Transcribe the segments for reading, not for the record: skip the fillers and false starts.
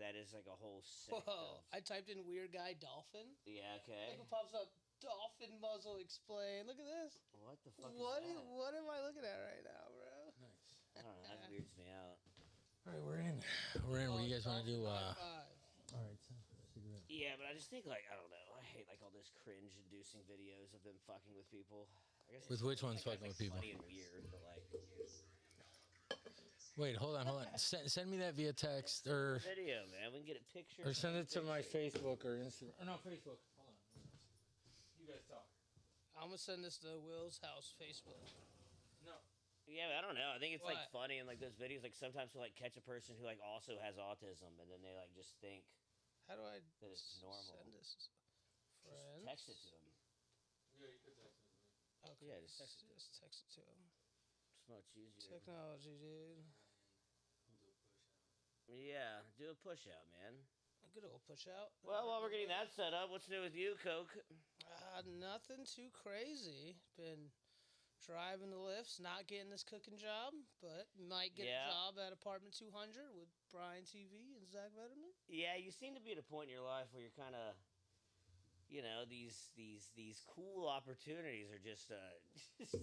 that is like a whole sect Whoa! of. I typed in weird guy dolphin. Yeah, okay. Look what pops up. Dolphin muzzle explain. Look at this. What the fuck What is that? what am I looking at right now, bro? Nice. I don't know. That weirds me out. All right, we're in. We're in. What do you guys want to do? Dolphin All 95. right, son. Cigarette. Yeah, but I just think like I don't know. I hate like all this cringe-inducing videos of them fucking with people. I guess With which ones like, fucking that's, with like, people? Funny and weird, but like Wait, hold on. Send me that via text or video, man. We can get a picture. send it to my Facebook or Instagram. Oh, no, Facebook. Hold on. You guys talk. I'm gonna send this to Will's house Facebook. No. Yeah, but I don't know. I think it's like What? funny in like those videos. Like sometimes you like catch a person who like also has autism, and then they like just think How do I that it's normal. send this? Just Friends. text it to them. Yeah, you could text me. Okay, Yeah, just text it to just text it to him. It's much easier. Technology, dude. Yeah, do a push out, man. A good old push out. Well, while we're getting that set up, what's new with you, Coke? Nothing too crazy. Been driving the lifts, not getting this cooking job, but might get Yeah. a job at Apartment 200 with Brian TV and Zach Vetterman. Yeah, you seem to be at a point in your life where you're kind of, you know, these cool opportunities are just just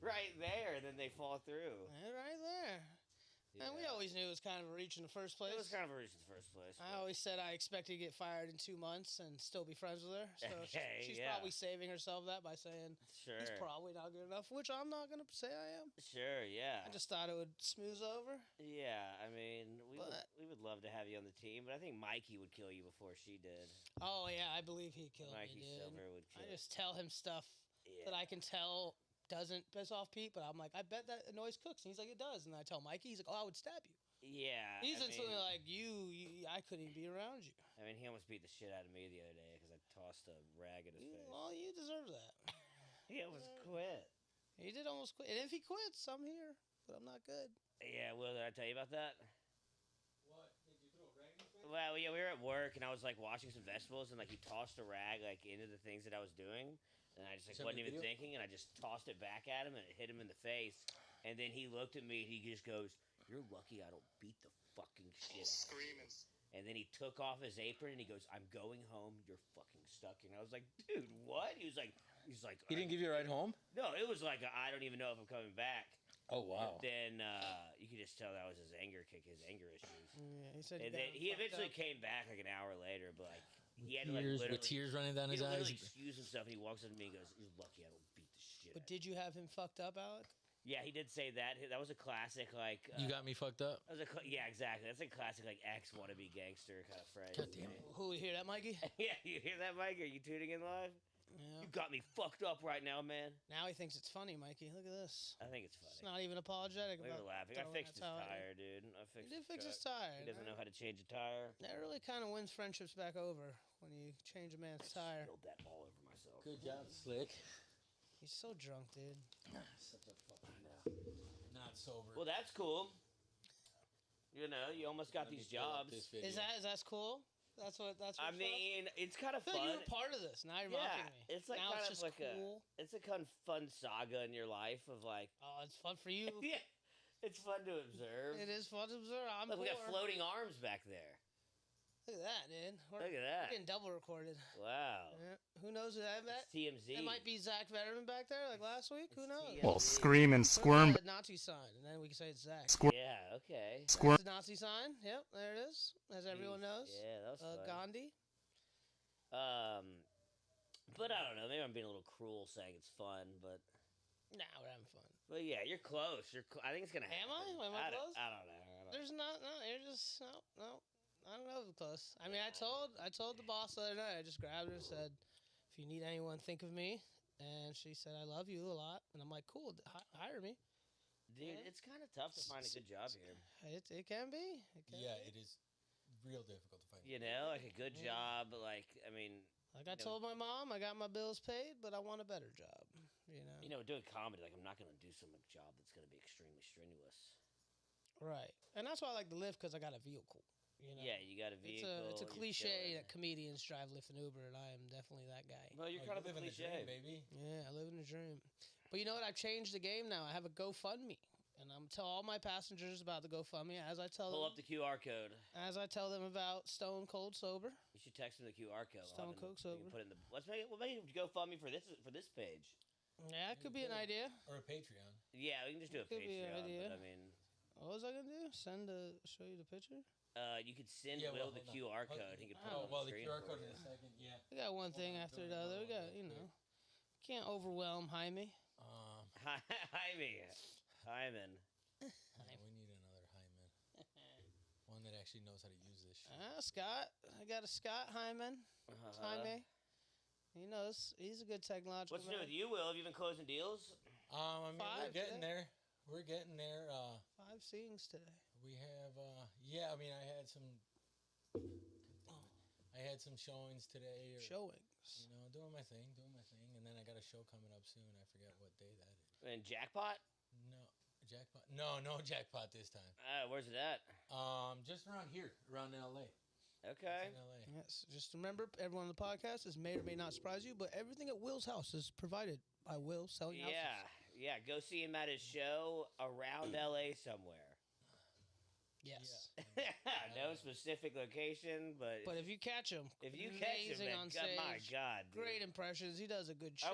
right there, and then they fall through. Right there. And we Yeah. always knew it was kind of a reach in the first place. It was kind of a reach in the first place. I but- always said I expected to get fired in 2 months and still be friends with her. So Okay, she's yeah. probably saving herself that by saying Sure. he's probably not good enough, which I'm not going to say I am. Sure, yeah. I just thought it would smooth over. Yeah, I mean, But- we would love to have you on the team, but I think Mikey would kill you before she did. Oh, yeah, I believe he killed Mikey me, dude. Silver would kill I just tell him stuff Yeah. that I can tell doesn't piss off Pete, but I'm like, I bet that annoys Cooks. And he's like, it does. And I tell Mikey, he's like, oh, I would stab you. Yeah. He's I instantly mean, like, you, I couldn't even be around you. I mean, he almost beat the shit out of me the other day because I tossed a rag at his face. Well, you deserve that. He almost quit. He did almost quit. And if he quits, I'm here. But I'm not good. Yeah, Will, did I tell you about that? What? Did you throw a rag in your face? Well, yeah, we were at work and I was like watching some vegetables and like he tossed a rag like into the things that I was doing, and I just like Send wasn't me a even video? thinking, and I just tossed it back at him and it hit him in the face, and then he looked at me and he just goes, "You're lucky I don't beat the fucking shit out of you." Screaming. And then he took off his apron and he goes, "I'm going home. You're fucking stuck." And I was like, "Dude, what?" He's like, He didn't give you a ride home? No, it was like I don't even know if I'm coming back. Oh, wow. Then you could just tell that was his anger kick, his anger issues. Yeah, he said And got then him he fucked eventually up. came back like an hour later, but like he had to like Tears, literally, with tears running down he his had to literally eyes. excuse himself, and he walks up to me and goes, "You're lucky I don't beat the shit." But out of did you have him fucked up, Alec? you." Yeah, he did say that. That was a classic, like You got me fucked up? that was yeah, exactly. That's a classic, like ex wannabe gangster kind of phrase. God damn it. Who hear that, Mikey? Yeah, you hear that, Mike? Are you tuning in live? Yeah. You got me fucked up right now, man. Now he thinks it's funny, Mikey. Look at this. I think it's It's funny. not even apologetic We were about laughing. I throwing fixed that his towel. tire, dude. I He fixed. did fix his truck. tire. He doesn't know how to change a tire. That really kind of wins friendships back over when you change a man's tire. Spilled that all over myself. Good job, Slick. He's so drunk, dude. Such a fucking not sober. Well, that's cool. You know, you almost got these jobs. Is that cool? That's what. I mean, it's kind of I feel like you fun. were part of this. Now you're Yeah, mocking me. it's like now kind it's of just like cool. it's a kind of fun saga in your life of like, Oh, it's fun for you. yeah, it's fun to observe. It is fun to observe. I'm Look, we got poor. floating arms back there. Look at that, dude. We're Look at that. getting double recorded. Wow. Yeah. Who knows who that? It's TMZ. That might be Zach Vetterman back there, like last week. Who knows? TMZ. Well, scream and Put squirm. the Nazi sign, and then we can say it's Zach. Yeah. Okay. Squirm. That's the Nazi sign. Yep, there it is. As everyone knows. Yeah, that was fun. Gandhi. But I don't know. Maybe I'm being a little cruel saying it's fun, but Nah, we're having fun. yeah, you're close. I think it's gonna Am happen. I? Am I don't- close? I don't know. I don't know. There's not. No, you're just no. I don't know if it's close. I mean, I told the boss the other night. I just grabbed her and said, "If you need anyone, think of me." And she said, "I love you a lot." And I'm like, "Cool, hire me." Dude, Yeah. it's kind of tough to find a good job here. It can be. It can Yeah, be. it is real difficult to find. You know, like a good job. Like, I mean, Like I told my mom, I got my bills paid, but I want a better job. You know. doing comedy. Like, I'm not gonna do some job that's gonna be extremely strenuous. Right. And that's why I like to live because I got a vehicle. You know. Yeah, you got a vehicle. It's a you're cliche chilling. that comedians drive Lyft and Uber, and I am definitely that guy. Well, you're kind of a living the cliche, dream, baby. Yeah, I live in a dream. But you know what? I've changed the game now. I have a GoFundMe, And I'm tell all my passengers about the GoFundMe as I tell Pull them up the QR code. about Stone Cold Sober. You should text them the QR code. Stone Cold We can Sober. put it in the. We'll make it GoFundMe for this page. Yeah, it could be an idea. Or a Patreon. Yeah, we can just do a Could be an Patreon. idea. But I mean, What was I gonna do? Show you the picture? you could send Yeah, Will well, the hold on. QR code. He could put it Oh, on Well, the the screen QR for code you. in a second. Yeah. We got one thing on, after don't the other. We worry got, about it. can't overwhelm Jaime. Hyman. Hyman. We need another Hyman. One that actually knows how to use this shit. Scott. I got a Scott Hyman. Jaime. He knows. He's a good technological What's new man. with you, Will? Have you been closing deals? I mean, we're Five, getting yeah. there. We're getting there. 5 scenes today. We have, I mean, I had some showings today. Or, Showings. doing my thing. And then I got a show coming up soon. I forget what day that is. And Jackpot? No, Jackpot. No Jackpot this time. Where's it at? Just around here, around LA. Okay. It's in LA. Yes. Just remember, everyone on the podcast, this may or may not surprise you, but everything at Will's house is provided by Will selling houses. Yeah. Go see him at his show around LA somewhere. Yes. No specific location, but But if you catch him, if you catch him, amazing man, on God, stage. my God, dude. Great impressions. He does a good I show.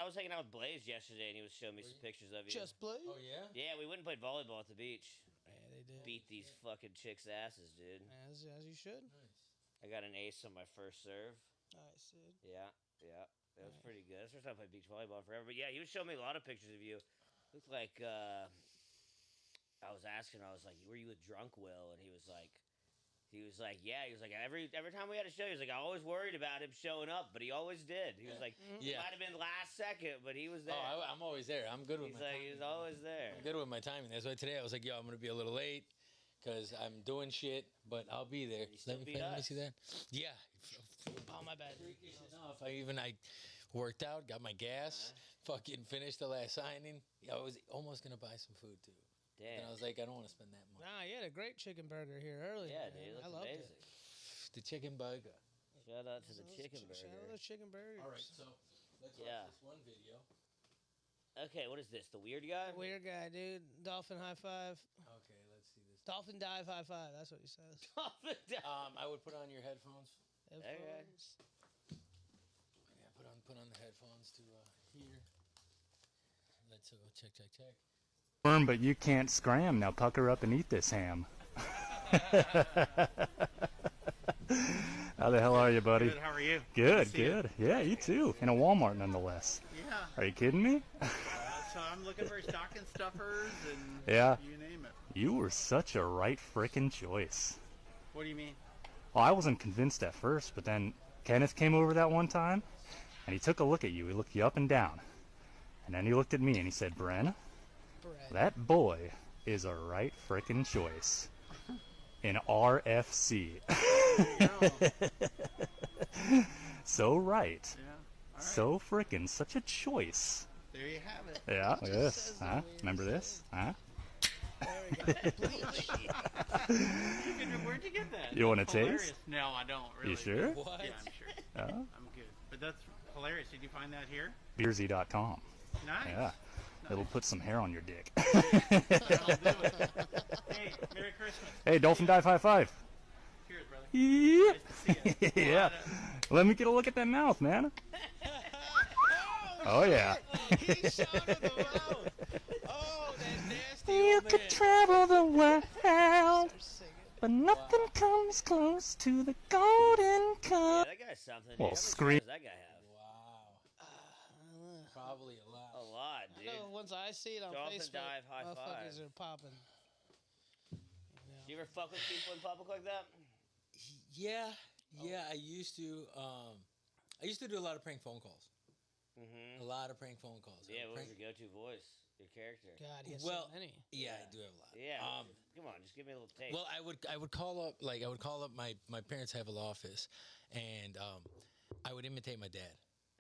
was hanging out with Blaze yesterday, and he was showing me some pictures of you. Just play. Oh yeah. Yeah, we went and played volleyball at the beach. Yeah, they did. Beat these fucking chicks' asses, dude. As you should. Nice. I got an ace on my first serve. Nice, dude. Yeah. That was Nice. pretty good. That's the first time I played beach volleyball forever. But yeah, he was showing me a lot of pictures of you. Looked like I was asking, I was like, "Were you with Drunk Will?" And he was like, "Yeah." He was like, every time we had a show, he was like, "I always worried about him showing up, but he always did." He was like, Yeah. "Might have been last second, but he was there." Oh, I'm always there. I'm good with He's my like, timing. he's always there. I'm good with my timing. That's why today I was like, yo, I'm gonna be a little late because I'm doing shit, but I'll be there. You still beat Let me us. see that. Yeah. Oh, my bad. Enough. I worked out, got my gas, fucking finished the last signing. Yeah, I was almost gonna buy some food too. And Damn. I was like, I don't want to spend that much. Nah, you had a great chicken burger here earlier. Yeah, man. dude, it I looks loved amazing. it. The chicken burger. Shout out to the chicken Shout out burger. to chicken burgers. All right, so let's watch Yeah. this one video. Okay, what is this? The weird guy? Weird guy, dude. Dolphin high five. Okay, let's see this. Dolphin dive high five. That's what he says. I would put on your headphones. Headphones. Yeah, put on the headphones to hear. Let's go check. Firm, but you can't scram. Now pucker up and eat this ham. How the hell are you, buddy? Good, how are you? Good, to see you. good. Yeah, you too. In a Walmart, nonetheless. Yeah. Are you kidding me? So I'm looking for stocking stuffers and Yeah. you name it. You were such a right frickin' choice. What do you mean? Well, I wasn't convinced at first, but then Kenneth came over that one time, and he took a look at you. He looked you up and down. And then he looked at me and he said, Bren, Bread. that boy is a right frickin' choice. In RFC. There you go. So right. Yeah. All right. So frickin' such a choice. There you have it. Yeah, Just yes. says the Huh? way Remember to this? Huh? There we go. Bleach. Where'd you get that? You wanna That's hilarious. taste? No, I don't really. You sure? What? Yeah, I'm sure. Yeah. I'm good. But that's hilarious. Did you find that here? Beersy.com. Nice. Yeah. It'll put some hair on your dick. That'll do it. Hey, Merry Christmas. Hey, Dolphin Dive High Five. Cheers, brother. Yeah. Nice to see you. Yeah. Let me get a look at that mouth, man. Oh, yeah. He shot in the mouth. Oh, that nasty You old could man. travel the world, Start singing. but nothing comes close to the golden Yeah, cup. that guy's something. Well, Dude. How many scream- stars does that guy have? Wow. I don't know. Probably a lot. A lot, I dude. know once I see it on Dolphin Facebook, dive high motherfuckers five. are popping. Do you ever fuck with people in public like that? Yeah. I used to. I used to do a lot of prank phone calls. Mm-hmm. A lot of prank phone calls. Yeah, what was Prank- your go-to voice? Your character? God, he has Well, so many. Yeah, I do have a lot. Yeah. Come on, just give me a little taste. Well, I would call up my parents have a law office, and I would imitate my dad.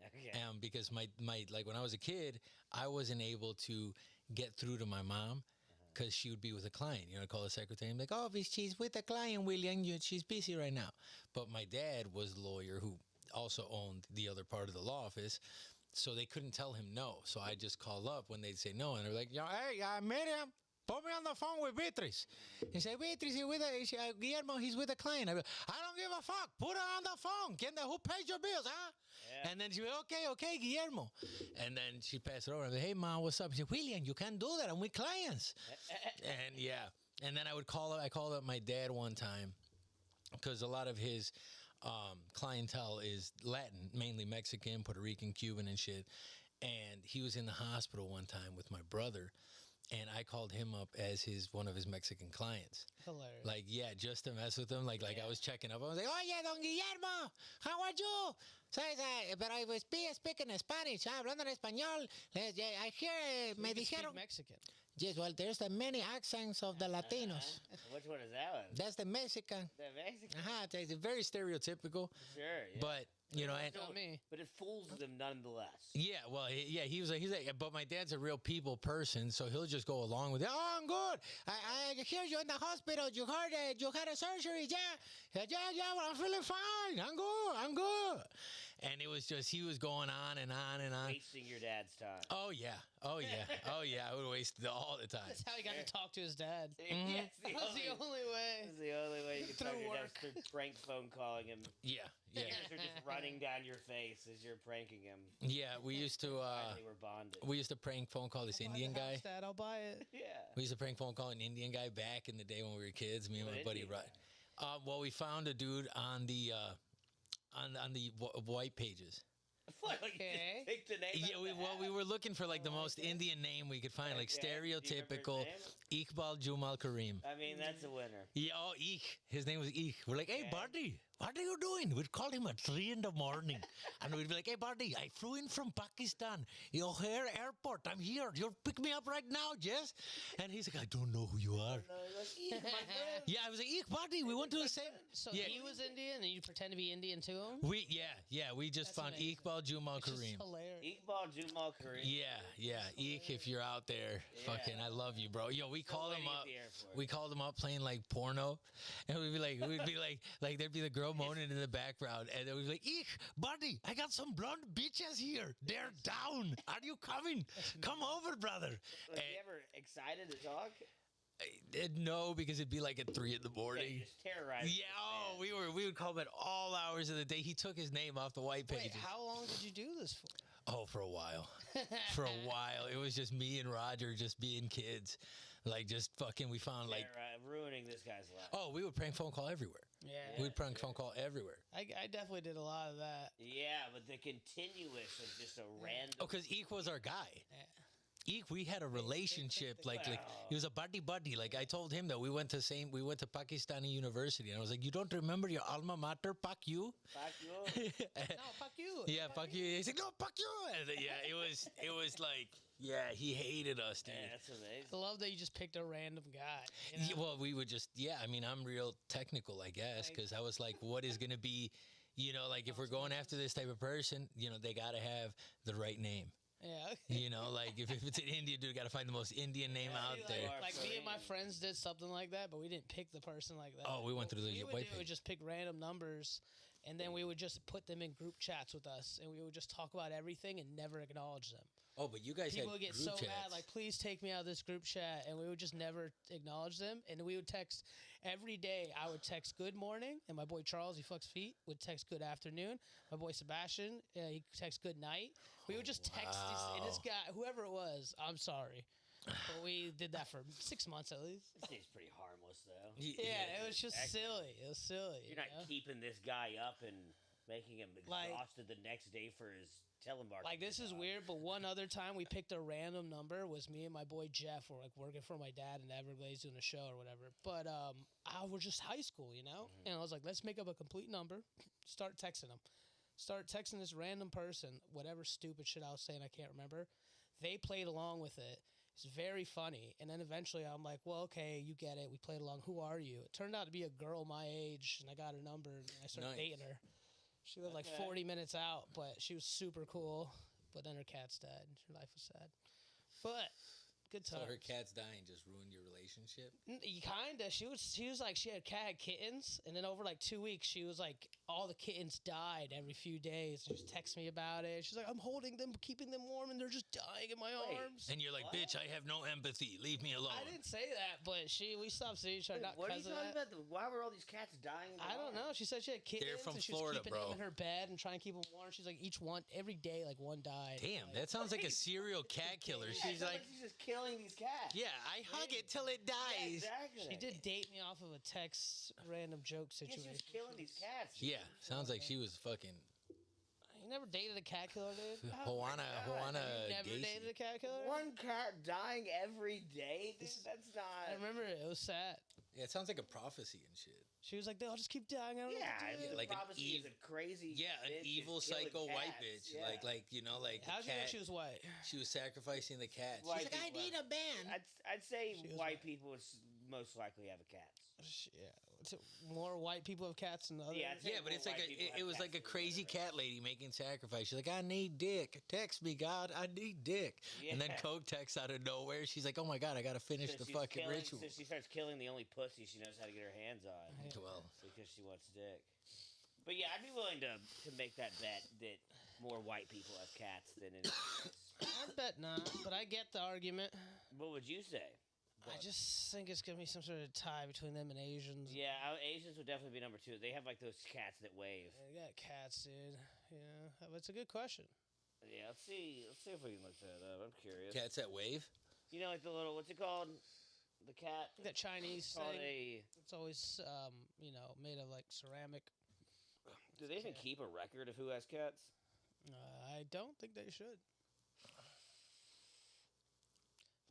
okay. Because my like when I was a kid, I wasn't able to get through to my mom because she would be with a client. You know, call the secretary and be like, "Oh, she's with a client, William. She's busy right now." But my dad was the lawyer who also owned the other part of the law office, So they couldn't tell him no. So I just call up when they'd say no, and they're like, "Yo, hey, Miriam, put me on the phone with Beatrice." He said, "Beatrice, Guillermo, he's with a client." I don't give a fuck. Put her on the phone. Who pays your bills, huh? Yeah. And then she went, okay, Guillermo. And then she passed it over. I'm like, "Hey, Mom, what's up?" She said, "William, you can't do that. I'm with clients." And yeah. And then I called up my dad one time because a lot of his clientele is Latin, mainly Mexican, Puerto Rican, Cuban, and shit. And he was in the hospital one time with my brother, and I called him up as one of his Mexican clients. Hilarious. Like, yeah, just to mess with him. Like I was checking up. I was like, "Oh yeah, Don Guillermo, how are you?" But I was speaking Spanish, hablando en español. I hear me You speak dijeron. Mexican. Yes, well, there's the many accents of the Latinos. Which one is that one? That's the Mexican. The Mexican. It's very stereotypical, Sure. Yeah. but and Not me. But it fools them nonetheless. yeah, well, he was like, but my dad's a real people person, so he'll just go along with it. "Oh, I'm good. I hear you in the hospital. You heard you had a surgery. Yeah, well, I'm feeling fine. I'm good. And it was just, he was going on and on and on. Wasting your dad's time. Oh yeah. I would waste it all the time. That's how he got to talk to his dad. Yes, That's the only way. That's the only way you can Through talk to your dad work. is through prank phone calling him. Yeah. They're just running down your face as you're pranking him. Yeah, we used to They were bonded. we used to prank phone call this Indian guy. Dad, I'll buy it. Yeah. We used to prank phone call an Indian guy back in the day when we were kids. Me and What my buddy Indian Rod. Well, we found a dude on the white pages. What, you just Okay. picked the name out of the hat? We were looking for like the most Indian name we could find, like Yeah, do you remember his stereotypical name? Iqbal Jumal Kareem. I mean, that's a winner. Yeah, his name was Ik. We're like, "Hey, Okay. buddy, what are you doing?" We'd call him at 3 in the morning. And we'd be like, "Hey, buddy, I flew in from Pakistan. O'Hare Airport. I'm here. You'll pick me up right now, Jess?" And he's like, "I don't know who you are." No, you're like, "Yeah, my friend." Yeah, I was like, "Ik, buddy, we went to the same." So Yeah. he was Indian, and you pretend to be Indian to him? We just That's found amazing. Iqbal Jumal It's just Kareem. hilarious. Iqbal Jumal Kareem. Yeah. Ik, if you're out there, fucking, I love you, bro. Yo, we called him waiting at up. the airport. We called him up playing like porno, and we'd be like, there'd be the girl moaning in the background, and then we'd be like, "Ik, buddy, I got some blonde bitches here. They're down. Are you coming? Come over, brother." Was he ever excited to talk? No, because it'd be like at 3 in the Yeah, you morning. just terrorized. Yeah, we would call him at all hours of the day. He took his name off the white Wait, pages. how long did you do this for? Oh, for a while. For a while. It was just me and Roger just being kids. Like, just fucking, we found like, ruining this guy's life. oh, we would prank phone call everywhere. Yeah. We'd prank phone call everywhere. I definitely did a lot of that. Yeah, but the continuous of just a random. Oh, because Eek was our guy. Yeah. Eek, we had a relationship, like he was a buddy. Like I told him that we went to Pakistani University, and I was like, "You don't remember your alma mater, Pak you?" Fuck you. No, fuck you. Yeah, fuck you. He's like, "No, fuck you." And yeah, it was like, yeah, he hated us, dude. Yeah, that's amazing. I love that you just picked a random guy. You know? Yeah, well, we would just, I mean, I'm real technical, I guess, because I was like, what is going to be, like if we're going after this type of person, they got to have the right name. Yeah. Like if it's an Indian dude, got to find the most Indian name out there. Like me and my friends did something like that, but we didn't pick the person like that. Oh, we went through the we white would page. just pick random numbers, and then we would just put them in group chats with us, and we would just talk about everything and never acknowledge them. Oh, but you guys People had would get group so chats. mad, like, "Please take me out of this group chat," and we would just never acknowledge them. And we would text every day. I would text "Good morning," and my boy Charles, he fucks feet, would text "Good afternoon." My boy Sebastian, he texts "Good night." We would just text these, and this guy, whoever it was, I'm sorry, but we did that for 6 months at least. This seems pretty harmless, though. Yeah, it was just silly. It was silly. You're not keeping this guy up and making him Like- exhausted the next day for his telemarketing. Like, this is job. weird, but one other time we picked a random number was me and my boy Jeff were like working for my dad in Everglades doing a show or whatever. But I was just high school, and I was like, let's make up a complete number, start texting them. Start texting this random person, whatever stupid shit I was saying, I can't remember. They played along with it. It's very funny. And then eventually I'm like, well, okay, you get it. We played along. Who are you? It turned out to be a girl my age, and I got her number, and I started Nice. dating her. She lived like Okay. 40 minutes out, but she was super cool. But then her cat's died. Her life was sad. But Good So times. her cat's dying just ruined your relationship? Kinda. She was like she had cat kittens, and then over like 2 weeks, she was like all the kittens died every few days. She just texts me about it. She's like, I'm holding them, keeping them warm, and they're just dying in my arms. And you're like, What? bitch, I have no empathy. Leave me alone. I didn't say that, but we stopped seeing each other. Wait, Not what are you because of talking that. about? Why were all these cats dying? in the I don't arms? know. She said she had kittens, from and she was Florida, keeping bro. them in her bed and trying to keep them warm. She's like, each one, every day, like one died. Damn, that sounds like a serial cat killer. Yeah, She's it's not like, she's just killing these cats. yeah, I hug it till it Yeah, dies. exactly. She did date me off of a text random joke Yeah, she's situation. just killing these cats. dude. Yeah, sounds like she was fucking You never dated a cat killer, dude? Juana You never Gacy. dated a cat killer? One cat dying every day, dude. That's not. I remember it. It was sad. Yeah, it sounds like a prophecy and shit. She was like, they'll just keep dying. I don't know Yeah, what to do. the like an prophecy is a crazy. Yeah, an bitch evil is killing psycho white cats. bitch. Yeah. Like you know, like How'd the you know cat. she was white? She was sacrificing the cat. She's White like, I people need have- a band. I'd say She was white white. people would most likely have a cat. Yeah. More white people have cats than the other. Yeah, I'd say Yeah, but more it's like white people it have was cats like a than crazy other cat lady making sacrifice. She's like, I need dick. Text me, God. I need dick. And then Yeah. Coke texts out of nowhere. She's like, oh my God, I got to finish So the she's fucking killing- ritual. So she starts killing the only pussy she knows how to get her hands on Well, because she wants dick. But yeah, I'd be willing to make that bet that more white people have cats than anything else. I bet not, but I get the argument. What would you say? I just think it's gonna be some sort of tie between them and Asians. Yeah, Asians would definitely be number two. They have like those cats that wave. They got cats, dude. Yeah, but it's a good question. Yeah, let's see if we can look that up. I'm curious. cats that wave. You know, like the little what's it called? The cat. That Chinese It's called thing. a. It's always, made of like ceramic. Do they even keep a record of who has cats? I don't think they should.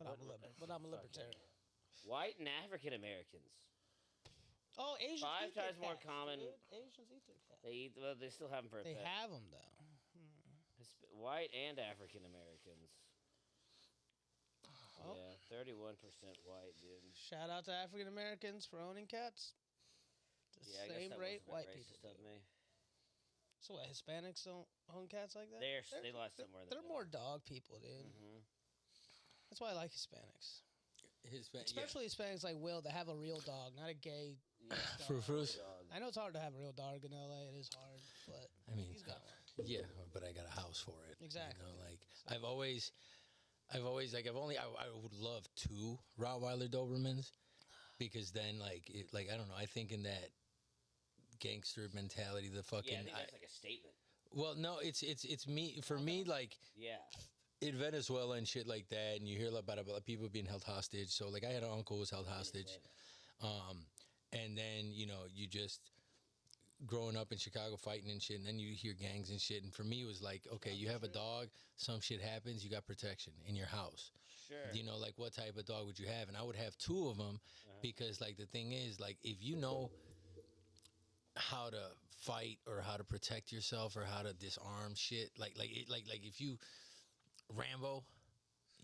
But I'm a libertarian. White and African Americans. Oh, Asians. Five eat their times more cats, common- dude. Asians eat their cats. They eat. Well, they still have them for a They pet. have them though. White and African Americans. Oh. Yeah, 31% white, dude. Shout out to African Americans for owning cats. The Yeah, I guess same that rate wasn't that white racist people of do. me. So what? Hispanics don't own cats like that? They lost somewhere in the They're middle. more dog people, dude. Mhm. That's why I like Hispanics, Yeah. especially Hispanics like Will that have a real dog, not a gay. Yeah. Frou-frous. Dog. I know it's hard to have a real dog in LA. It is hard, but I mean, he's got one. yeah, but I got a house for it. Exactly. You know, like I've always like I would love 2 Rottweiler Dobermans because then like I don't know, I think in that gangster mentality, the fucking. Yeah, I think that's like a statement. well, no, it's me for me like Yeah. in Venezuela and shit like that, and you hear about people being held hostage. So like I had an uncle who was held hostage, and then you just growing up in Chicago fighting and shit, and then you hear gangs and shit. And for me, it was like, okay, you have a dog, some shit happens, you got protection in your house. Sure. Like what type of dog would you have? And I would have 2 of them because like the thing is like if you know how to fight or how to protect yourself or how to disarm shit, like if you Rambo,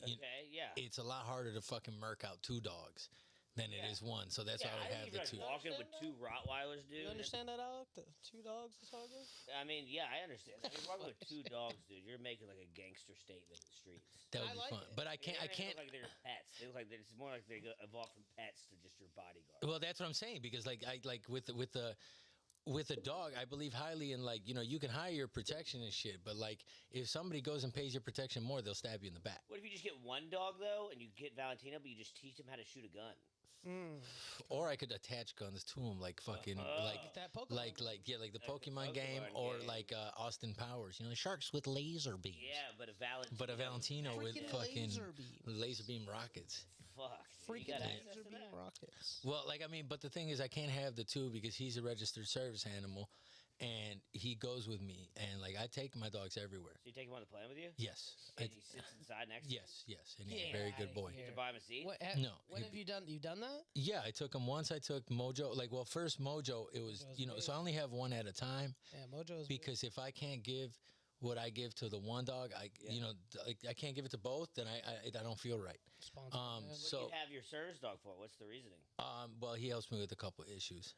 Okay, yeah. it's a lot harder to fucking murk out 2 dogs than it Yeah. is 1. So that's Yeah, why I would I have think the if 2. you're walking with 2 Rottweilers, dude. You understand that, Alec? The 2 dogs is harder. I mean, yeah, I understand. If you're walking with 2 dogs, dude, you're making like a gangster statement in the streets. That would I be like fun. it. But I They can't. don't even look like they're pets. They look like it's more like they evolved from pets to just your bodyguard. Well, that's what I'm saying because like I like with a dog, I believe highly in like you can hire your protection and shit, but like if somebody goes and pays your protection more, they'll stab you in the back. What if you just get one dog though, and you get Valentino, but you just teach him how to shoot a gun? Or I could attach guns to them like fucking like That Pokemon. like the Pokemon game Pokemon or game. like Austin Powers, sharks with laser beams. Yeah, but a Valentino. But a Valentino with Freaking fucking laser beam. laser beam rockets. Fuck. You Freaking got laser access to beam that? rockets. Well, like I mean, but the thing is, I can't have the 2 because he's a registered service animal, and he goes with me, and like I take my dogs everywhere. So you take him on the plane with you? Yes, And he sits inside next to you? yes, and he's Get a very outta good boy. You here. have to buy him a seat? What, No, When he'd have you done? You done that? Yeah, I took him once. I took Mojo. Like, well, first Mojo, it was Mojo's so I only have one at a time Yeah, Mojo's. because if I can't give what I give to the one dog, I can't give it to both. Then I don't feel right. sponsored. Um, yeah. What do so you have your service dog for? What's the reasoning? well, he helps me with a couple issues.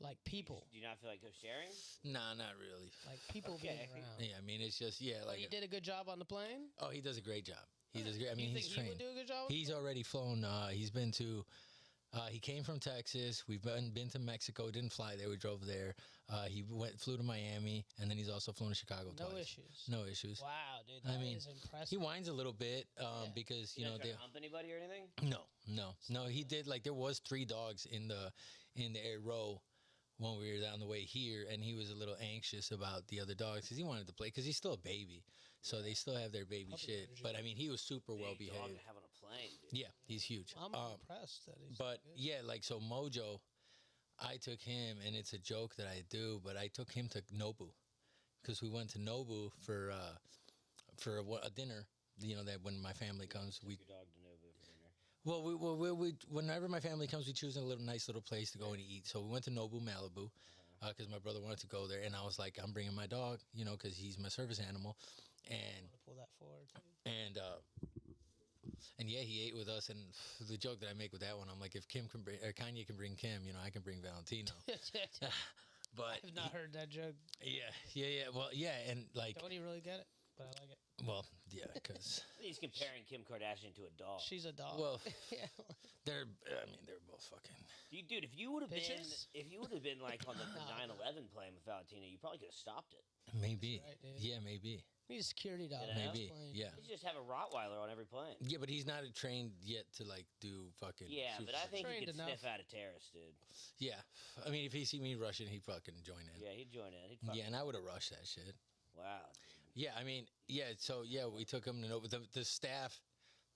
Like people. Do you not feel like go sharing? Nah, not really. Like people being Okay. around. Yeah, I mean it's just Well, like you did a good job on the plane. oh, he does a great job. He does great. I mean, you he's think trained. he would do a good job? with He's already flown. He's been to. He came from Texas. We've been to Mexico. Didn't fly there. We drove there. He flew to Miami, and then he's also flown to Chicago no twice. issues. No issues. Wow, dude, I that mean, is impressive. He whines a little bit because You you know try they. to hump anybody or anything? No. He did like there was 3 dogs in the air row when we were on the way here, and he was a little anxious about the other dogs because he wanted to play because he's still a baby, so they still have their baby shit. energy. But I mean, he was super well Big dog behaved. to have on a plane, dude. Yeah, he's huge. I'm impressed that he's. But good. yeah, like so Mojo, I took him, and it's a joke that I do, but I took him to Nobu because we went to Nobu for a dinner. You know that when my family comes, we Your dog to Nobu for dinner. well, we whenever my family comes, we choose a nice little place to go and eat. So we went to Nobu Malibu because my brother wanted to go there, and I was like, I'm bringing my dog, you know, because he's my service animal, I'm and gonna pull that forward. Too. and yeah, he ate with us. And the joke that I make with that one, I'm like, if Kim can bring or Kanye can bring Kim, you know, I can bring Valentino. But I've not heard that joke. yeah. Well, yeah, and like, Don't even really get it, but I like it. well, yeah, because He's comparing Kim Kardashian to a dog. She's a dog. well, yeah. they're both fucking. Dude, if you would have Bitches? been like on the 9/11 playing with Valentino, you probably could have stopped it. Maybe, right, dude. yeah, maybe, He's a security dog. You know? maybe, Explain. yeah. You just have a Rottweiler on every plane. Yeah, but he's not trained yet to like do fucking. Yeah, super but I think he Trained could enough. sniff out a terrorist, dude. Yeah, I mean, if he see me rushing, he'd fucking join in. Yeah, he'd join in. He'd fucking, Yeah, and I would have rushed that shit. wow. Yeah, I mean, yeah. So yeah, we took him to know, but the staff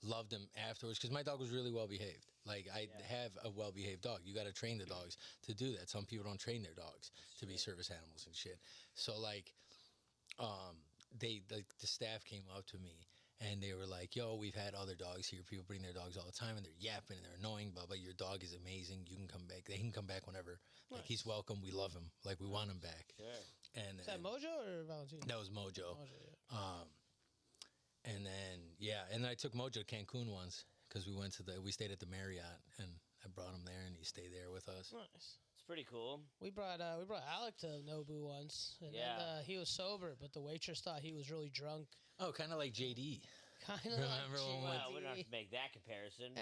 loved him afterwards because my dog was really well behaved. Like I have a well behaved dog. You got to train the dogs to do that. Some people don't train their dogs to be service animals and shit. So like, the staff came up to me. And they were like, "Yo, we've had other dogs here. People bring their dogs all the time, and they're yapping and they're annoying. But your dog is amazing. You can come back. They can come back whenever. Like he's welcome. We love him. Like we want him back." Sure. And Is that Mojo or Valentino? that was Mojo. Mojo, yeah. And then I took Mojo to Cancun once because we stayed at the Marriott, and I brought him there, and he stayed there with us. Nice. It's pretty cool. We brought Alec to Nobu once, and Yeah. then, he was sober, but the waitress thought he was really drunk. Oh, kind of like JD. Kind of Remember like when we Well, we don't have to make that comparison.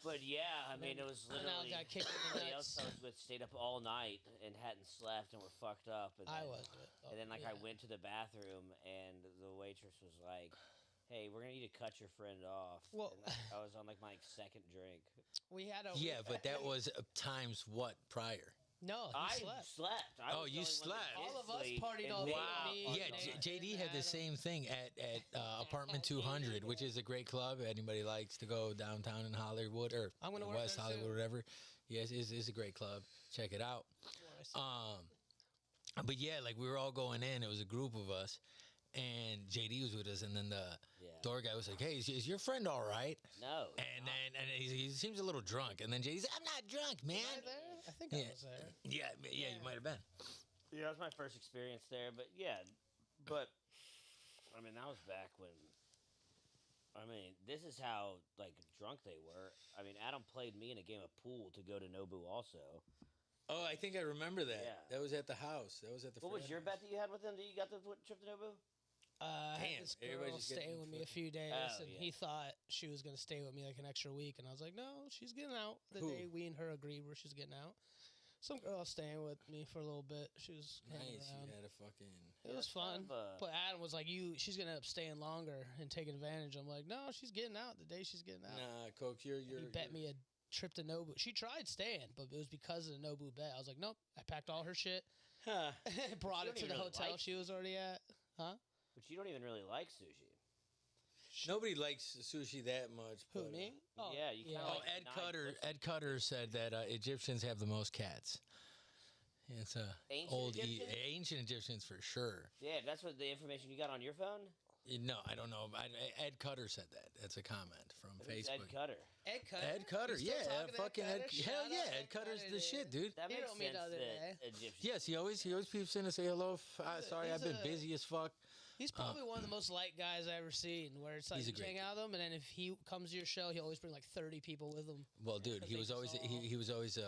But yeah, I mean, it was And literally Al got kicked in the somebody else nuts. I was with stayed up all night and hadn't slept and were fucked up. And I then- was. And then, I yeah. went to the bathroom, and the waitress was like, "Hey, we're gonna need to cut your friend off." Well- and I was on like my second drink. We had a Yeah, but that was times what prior? no. He I slept. slept. I Oh, was the you only one that slept. did All of us sleep, partied and all they day. all Me, fucked Yeah, Nate, up. JD had the Adam. same thing at apartment 200, which is a great club. Anybody likes to go downtown in Hollywood or I'm gonna work West there Hollywood, soon. whatever. Yes, it's a great club. Check it out. But yeah, like we were all going in. It was a group of us, and JD was with us, and then the Yeah. door guy was like, "Hey, is your friend all right?" No. And then he seems a little drunk, and then JD said, "I'm not drunk, Was I man." there? I think Yeah. I was there. Yeah, you might have been. Yeah, that was my first experience there, but yeah, but I mean that was back when. I mean, this is how like drunk they were. I mean, Adam played me in a game of pool to go to Nobu also. Oh, I think I remember that. Yeah. That was at the house. That was at the. What was frat your house. bet that you had with him that you got the trip to Nobu? I Damn, had this everybody's girl just getting staying with me a fucking- few days, Oh, and yeah. he thought she was gonna stay with me like an extra week, and I was like, no, she's getting out. The Who? day we and her agreed where she's getting out. Some girl staying with me for a little bit. She was hanging Nice. around. You had a fucking. It was that's kind fun. of a- But Adam was like, she's gonna end up staying longer and taking advantage. I'm like, no, she's getting out the day she's getting out. Nah, Coke, you're. He bet me a trip to Nobu. She tried staying, but it was because of the Nobu bet. I was like, nope. I packed all her shit, Huh. brought You it don't to the even really hotel like she was already at. Huh? But you don't even really like sushi. Nobody likes sushi that much. Who, but, me? Oh, yeah, you kinda Oh, like Ed nine Cutter. pussy. Ed Cutter said that Egyptians have the most cats. It's a Ancient old Egyptians? ancient Egyptians for sure. Yeah, that's what the information you got on your phone. No, I don't know. Ed Cutter said that. That's a comment from Who's Facebook. Ed Cutter. Ed Cutter. Ed Cutter, You still yeah, talking to fucking Ed. Cutter? Hell Shout yeah, out Ed Cutter's Cutter, the dude. shit, dude. That You makes told me sense the other that day. Egyptians. Yes, he always peeps in to say hello. Sorry, he's I've been a- busy as fuck. He's probably one of the most light guys I ever seen. Where it's like He's a you great hang out with him, and then if he comes to your show, he always bring like 30 people with him. Well, dude, he think was it's always all- he was always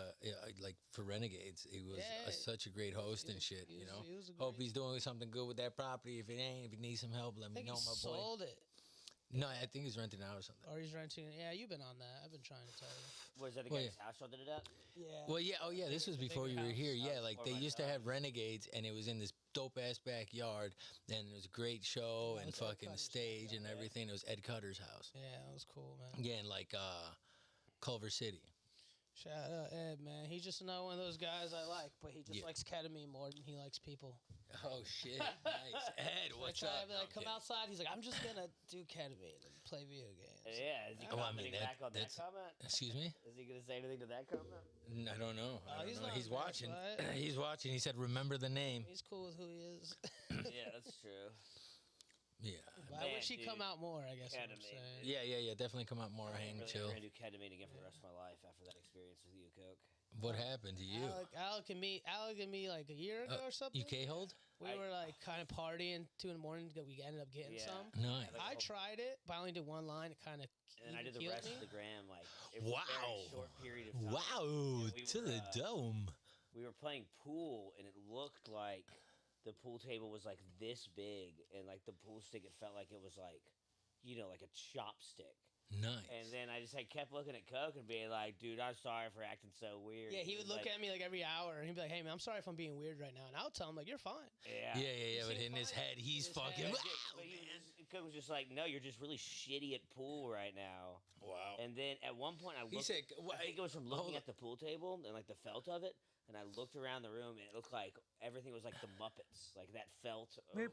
like for Renegades. He was Yeah. such a great host He and was- shit. he You was- know, he was a hope great- he's doing something good with that property. If it ain't, if he needs some help, let I me think know, he my boy. sold it, No, I think he's renting out or something. or he's renting it. Yeah, you've been on that. I've been trying to tell you. Was that a Well, guy's house rented it up? Yeah. Well, yeah, oh yeah, this was the before bigger you were house. here. Yeah, Oh, like before they my used to time. have Renegades, and it was in this dope ass backyard, and it was a great show Yeah, and it's Ed fucking Cutter's stage house, and yeah. everything. It was Ed Cutter's house. Yeah, it was cool, man. Yeah, in like Culver City. Shout out Ed, man. He's just another one of those guys I like, but he just Yeah. likes ketamine more than he likes people. Oh shit, nice. Ed, what's I try up? to be like, No, come I'm outside. He's like, I'm just gonna do ketamine and play video games. Yeah. Is he Oh, I commenting mean, back on that that's- comment? kidding. Excuse me? Is he gonna say anything to that comment? I don't know. I don't he's know. not He's embarrassed watching. by it. He's watching. He said, "Remember the name." He's cool with who he is. Yeah, that's true. Yeah. But I Man, wish he'd come dude. out more, I guess. What I'm Ketamine, saying. Yeah. Definitely come out more, hang, Really, chill. I'm gonna do ketamine again for the rest of my life after that experience with you, Coke. What happened to you? Alec and me like a year ago or something. You K-hold? We were like kind of partying 2 in the morning. We ended up getting Yeah. some. Nice. Like I a whole- tried it, but I only did one line. It kind of And then I did the rest of the gram like it was a Wow. very short period of time. Wow, And we to were, the dome. We were playing pool, and it looked like the pool table was like this big, and like the pool stick, it felt like it was like, you know, like a chopstick. Nice. And then I just like kept looking at Coke and being like, "Dude, I'm sorry for acting so weird." Yeah, he would was look like, at me like every hour, and he'd be like, "Hey man, I'm sorry if I'm being weird right now," and I'll tell him like, "You're fine." Yeah. Yeah. But seemed in his fine. head, he's In his fucking. head. But Wow, he was man. just, Coke was just like, "No, you're just really shitty at pool right now." Wow. And then at one point, I looked. He said, I think it was from looking hold at the pool table and like the felt of it, and I looked around the room and it looked like everything was like the Muppets, like that felt. Over.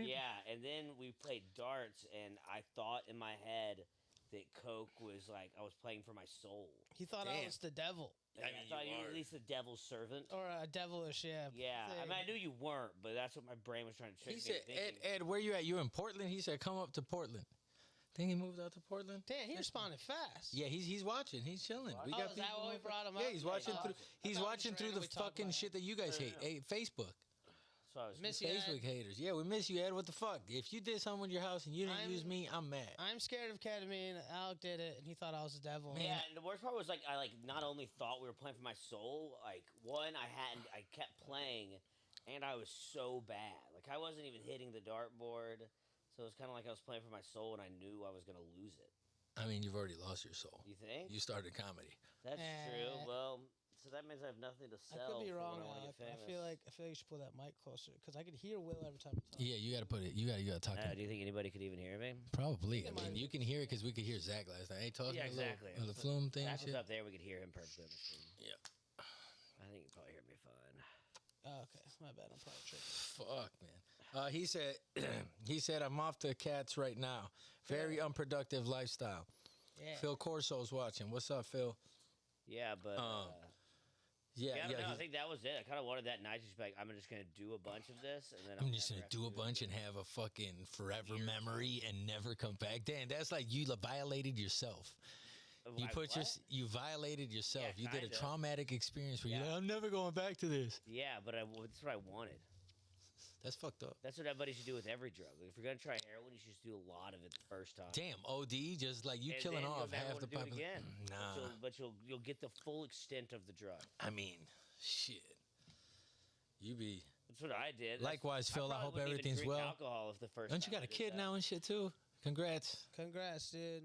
Yeah, and then we played darts, and I thought in my head that Coke was like I was playing for my soul. He thought I Damn. was the devil And I, mean, thought you you were are. at least the devil's servant. or a devilish, yeah. Yeah, I thing. mean I knew you weren't, but that's what my brain was trying to trick He me said, into thinking. Ed, where you at? You in Portland? He said, come up to Portland. Think he moved out to Portland? Damn, he responded fast. Yeah, he's watching. He's chilling. We Oh, got is that people why we over- brought him Yeah, up? he's watching Yeah, through. I He's thought we watching just through the randomly talked fucking about shit that you guys hate. Hey, Facebook. So I was Miss you, Facebook Ed. haters. Yeah, we miss you, Ed. What the fuck? If you did something with your house and you didn't I'm- use me, I'm mad. I'm scared of ketamine. Alec did it, and he thought I was the devil. Man. Yeah, and the worst part was like I like not only thought we were playing for my soul, like one I kept playing, and I was so bad. Like I wasn't even hitting the dartboard, so it was kind of like I was playing for my soul, and I knew I was gonna lose it. I mean, you've already lost your soul. You think? You started comedy. That's true. Eh. Well, so that means I have nothing to I sell. could be for wrong, when I wanna Alec. get I famous. feel like you should pull that mic closer because I could hear Will every time. I talk. Yeah, you got to put it. You got to talk. to Do you think anybody could even hear me? Probably. I Think it mean, might- you can hear it because we could hear Zach last night. Hey, talking Yeah, a little, exactly. the flume thing. and Zach was shit. up there. We could hear him perfectly on the screen. Yeah. I think you probably hear me fine. Oh, okay, my bad. I'm probably tripping. Fuck, man. He said, he said, I'm off to cats right now. Very unproductive lifestyle. Yeah. Phil Corso's watching. What's up, Phil? Yeah, but Yeah, yeah, I don't know. I he's- think that was it. I kind of wanted that night to just be like, I'm just gonna do a bunch of this, and then I'm I'll just never gonna have to do a bunch it and have a fucking forever Years memory and never come back. Damn, that's like you violated yourself. again. You I- put your what? you violated yourself. Yeah, You did a kinda. traumatic experience where you're Yeah. like, I'm never going back to this. Yeah, but that's what I wanted. That's fucked up. That's what everybody should do with every drug. Like, if you're gonna try heroin, you should just do a lot of it the first time. Damn, OD, just like you And killing then you'll off never half wanna the do it population. again. Nah, But you'll get the full extent of the drug. I mean, shit. You be. That's what I did. Likewise, Phil, I probably hope wouldn't even everything's drink well. Alcohol if the first. Don't you time got I a did kid that. now and shit too? Congrats. Congrats, dude.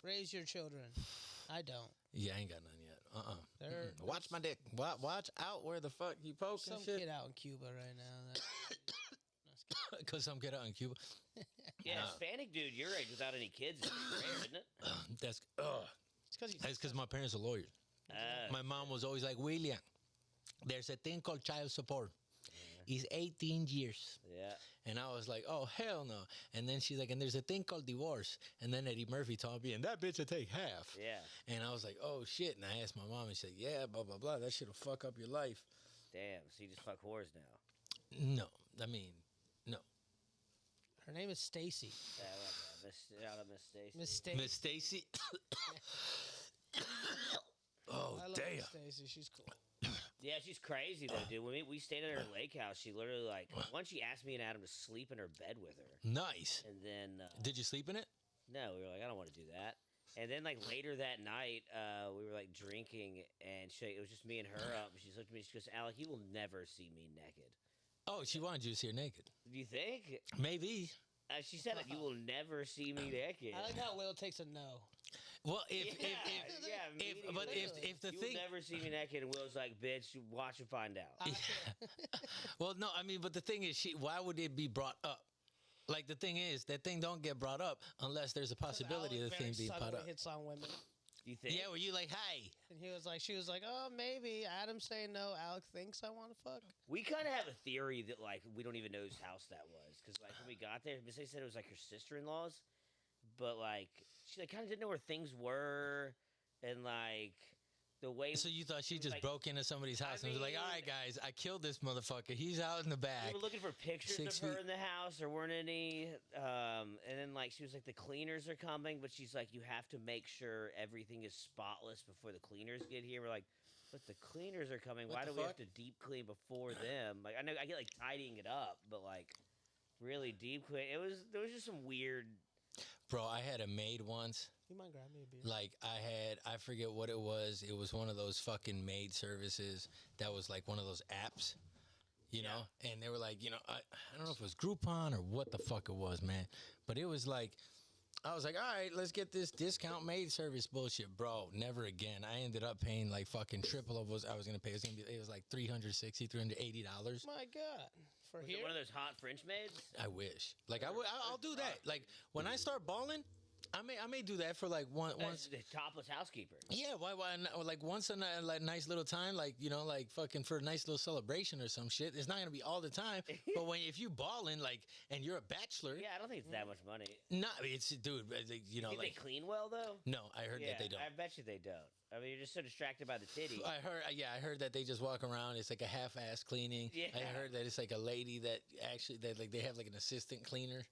Raise your children. I don't. Yeah, I ain't got none yet. There- Watch my dick. Watch out where the fuck you poking Some shit. kid out in Cuba right now. Because I'm good out in Cuba. Yeah, Nah. Hispanic dude your age without any kids is rare, isn't it? That's It's because my parents are lawyers. My mom was always like, William, there's a thing called child support. It's 18 years. Yeah. And I was like, oh, hell no. And then she's like, and there's a thing called divorce. And then Eddie Murphy told me, and that bitch will take half. Yeah. And I was like, oh, shit. And I asked my mom, and she said, yeah, blah, blah, blah. That shit will fuck up your life. Damn. So you just fuck whores now. No. I mean, no. her name is Stacy. Yeah, I love that. Shout out Miss Stacy. Miss Stacy. Miss Stacy. Oh, I love damn. Miss Stacy. She's cool. Yeah, she's crazy though, dude. When we stayed at her lake house, she literally like once she asked me and Adam to sleep in her bed with her, Nice. and then Did you sleep in it? no, we were like, I don't want to do that. And then like later that night, we were like drinking, and it was just me and her up. And she looked at me, she goes, "Alec, you will never see me naked." Oh, she wanted you to see her naked. Do you think? Maybe. She said that you will never see me naked. I like how Will takes a no. Well, if but immediately. if the you thing, will never see me naked, and Will's like, "Bitch, watch and find out." well, no, I mean, but the thing is, why would it be brought up? Like the thing is, that thing don't get brought up unless there's a possibility of the thing being brought up. Hits on women. You think? Yeah, were you like, hi? And she was like, oh, maybe. Adam's saying no. Alec thinks I want to fuck. We kind of have a theory that like we don't even know whose house that was because like when we got there, Miss A said it was like her sister-in-law's, but like she like kind of didn't know where things were, and like the way. So you thought she just like, broke into somebody's house and was like, all right, guys, I killed this motherfucker. He's out in the back. we were looking for pictures 6 of her feet. in the house. There weren't any. And then like she was like, the cleaners are coming, but she's like, you have to make sure everything is spotless before the cleaners get here. We're like, but the cleaners are coming. What Why the do we have fuck? to deep clean before them? Like I know I get like tidying it up, but like really deep clean. There was just some weird. Bro, I had a maid once. You mind grab me a beer? Like I forget what it was. It was one of those fucking maid services that was like one of those apps, you know? And they were like, I don't know if it was Groupon or what the fuck it was, man. But it was like, I was like, all right, let's get this discount maid service bullshit, bro. Never again. I ended up paying like fucking triple of what I was gonna pay. It was like $360, $380. My God. For Was here? it one of those hot French maids? I wish. Like I'll do that. Like when I start balling, I may do that for like once. The topless housekeeper. Yeah, why not? Like once in a like nice little time, like like fucking for a nice little celebration or some shit. It's not gonna be all the time, but if you balling like and you're a bachelor, Yeah, I don't think it's that much money. it's dude, Think they like clean well though? no, I heard that they don't. I bet you they don't. I mean, you're just so distracted by the titty. I heard that they just walk around. It's like a half-ass cleaning. Yeah. I heard that it's like a lady that actually they have like an assistant cleaner.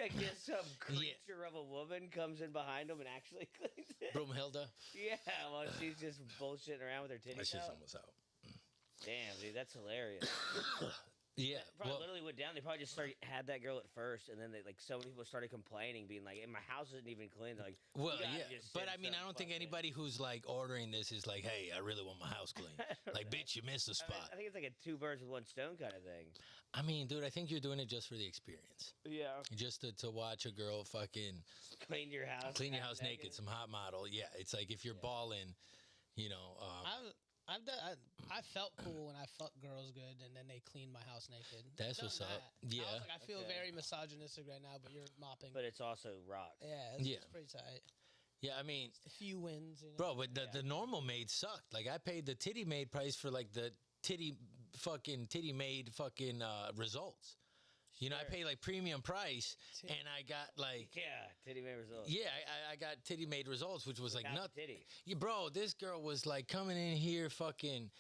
I guess some creature of a woman comes in behind them and actually cleans it. Broomhilda. Yeah, well, she's just bullshitting around with her That titties shit's out. almost out. Damn, dude, that's hilarious. Yeah, Probably well, literally went down. They probably just had that girl at first, and then so many people started complaining, being like, "My house isn't even clean." They're like, well, "You gotta yeah, just but send I mean, I some don't think fucking-" anybody who's like ordering this is like, "Hey, I really want my house clean." Like, bitch, you missed a I mean, spot. I think it's like a two birds with one stone kind of thing. I mean, dude, I think you're doing it just for the experience, Yeah, just to watch a girl fucking clean your house. clean your half house naked, some hot model. Yeah, it's like if you're balling, I felt cool when I fucked girls good and then they cleaned my house naked. That's Done what's up. that. Yeah. I was like, I feel Okay. very misogynistic right now, but you're mopping. But it's also rock. yeah, Yeah. it's pretty tight. yeah. I mean, A few wins, bro, but the normal maid sucked. Like I paid the titty maid price for like the titty maid results. I paid like premium price, and I got like. Yeah, titty made results. Yeah, I got titty made results, which was like Without nothing. titty. Yeah, bro, this girl was like coming in here fucking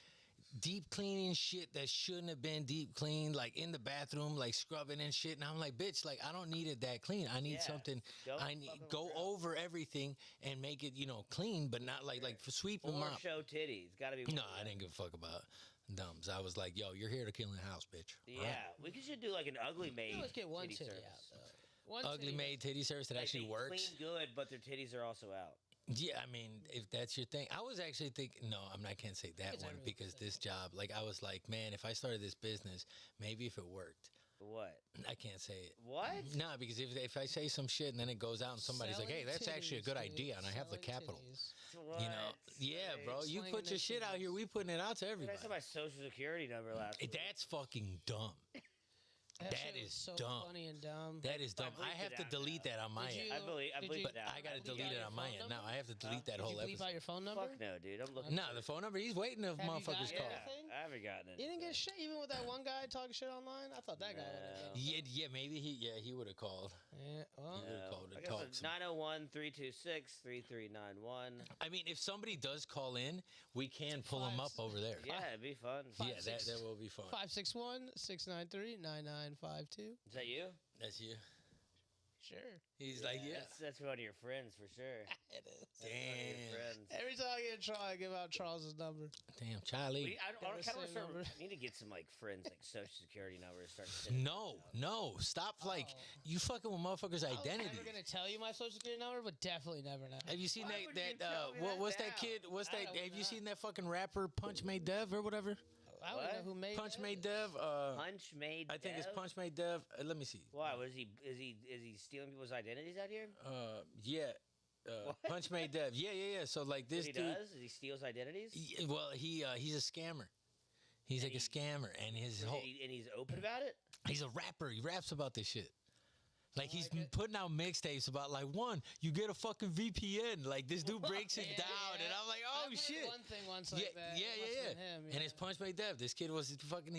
deep cleaning shit that shouldn't have been deep cleaned, like in the bathroom, like scrubbing and shit. And I'm like, bitch, like I don't need it that clean. I need Yeah, something. don't I need fucking go scrub. over everything and make it, clean, but not like for sweep and Or mop. show titties. Got to be. No, one of I them. didn't give a fuck about dumbs. I was like, yo, you're here to kill the house, bitch. All Yeah, right? we should do like an ugly maid. Let's get one titty titty service. out, though. One Ugly titty maid titty service that Like, actually they works. Clean good, but their titties are also out. Yeah, I mean, if that's your thing, I was actually thinking. No, I can't say that It's one everyone's because thing. this job, like, I was like, man, if I started this business, maybe if it worked, What? I can't say it. What? No, because if I say some shit and then it goes out and somebody's like, hey, Selling that's actually a titties, good dude. idea, and I have the Selling capital. titties. What? Yeah, bro, you Slinging put your their shit out titties. here, we putting it out to I everybody. saw my social security number last week. That's fucking dumb. That That shit was is so dumb. funny and dumb. That is dumb. I I have bleeped to it out delete now. that on my Did end. you- I believe Did you- it out. I got to bleep delete out it your on my phone end. number? Now I have to delete that Did whole you bleep episode. out your phone number? Fuck no, dude. I'm looking. No, the phone number, he's waiting if Have you got motherfuckers it? call. Yeah, I haven't gotten it. You didn't get shit even with that one guy talking shit online. I thought that guy would have. No. Yeah, maybe he would have called. Yeah, well, Yeah. called and I guess talked it's some- 901-326-3391. I mean, if somebody does call in, we can pull them up over there. Yeah, it'd be fun. Yeah, that will be fun. 561-693-9952. Is that you? That's you. Sure. He's like, yeah. That's one of your friends for sure. It is. That's one of your Damn. friends. Every time I get try to give out Charles's number. Damn, Charlie. I Got the kind of same number. need to get some like friends, like social security numbers. Start sending No. Stop. Like you fucking with motherfuckers' I was identities. never gonna tell you my social security number, but definitely never now. Have you seen Why would you that tell me that what's that now? kid? What's I that? don't Have you know. seen that fucking rapper Punch Made Dev or whatever? I don't know who made Punch that. Made Dev. Punch made. I think it's Dev? Punch Made Dev. Let me see. Why? Was he? Is he stealing people's identities out here? Yeah. What? Punch Made Dev. Yeah. So like this He dude. does? He steals identities. Well, he's a scammer. He's like a scammer, and his whole And he's open about it. he's a rapper. He raps about this shit. Like he's like it. putting out mixtapes about like one, you get a fucking VPN. Like this dude breaks it Yeah, down, yeah. and I'm like, oh I've heard shit. One thing once like that. Yeah. It must have been him, And it's Punch Made Dev. This kid was fucking.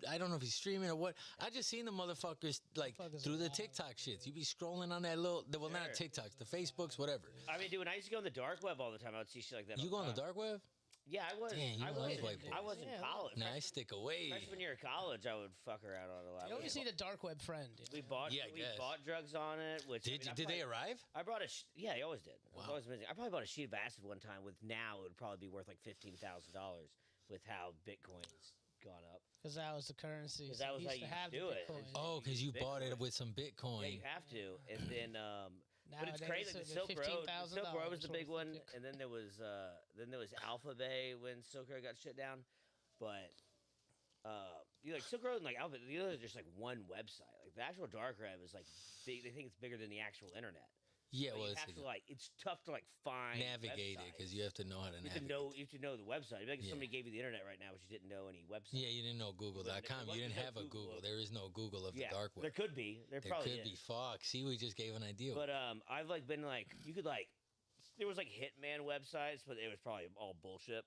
I don't know if he's streaming or what. I just seen the motherfuckers like Motherfuckers through are the wild. TikTok shits. You be scrolling on that little. Well, not Sure. TikToks, the Facebooks, whatever. I mean, dude, when I used to go on the dark web all the time, I would see shit like that. You all go on the time. dark web? Yeah, I was. Damn, you I love was. white I boys. was in Yeah, college. Nah, I stick away. Freshman year of college, I would fuck around on it a lot. You always we, need a dark web friend. You know? we bought. Yeah, I we guess. bought drugs on it. Which I mean, I Did they probably- arrive? I brought a. Yeah, I always did. It was Wow. always amazing. I probably bought a sheet of acid one time. With now, it would probably be worth like $15,000 with how Bitcoin's gone up. Because that was the currency. 'Cause that was we how used to you have do the it. Bitcoin. Oh, because you bought it Bitcoin. with some Yeah, Bitcoin. you have to, and then. But it's Nowadays, crazy. The it'd be Silk Road. The Silk Road was the $15,000 big worth of one, Bitcoin. and then there was Alpha Bay when Silk Road got shut down. But like Silk Road and like Alpha, the other just like one website. Like the actual dark web is like big. They think it's bigger than the actual internet. Yeah, Like, well, you it's have to like it's tough to like find navigate it because websites. you have to know how to You have to navigate. know. You have to know the website. It'd be like if Yeah. somebody gave you the internet right now, but you didn't know any website. Yeah, you didn't know Google.com. You didn't have a Google. There is no Google of the Yeah, dark there web. could be. There There probably could is. be. Fuck. See, we just gave an idea. But I've like been like you could like there was like hitman websites, but it was probably all bullshit.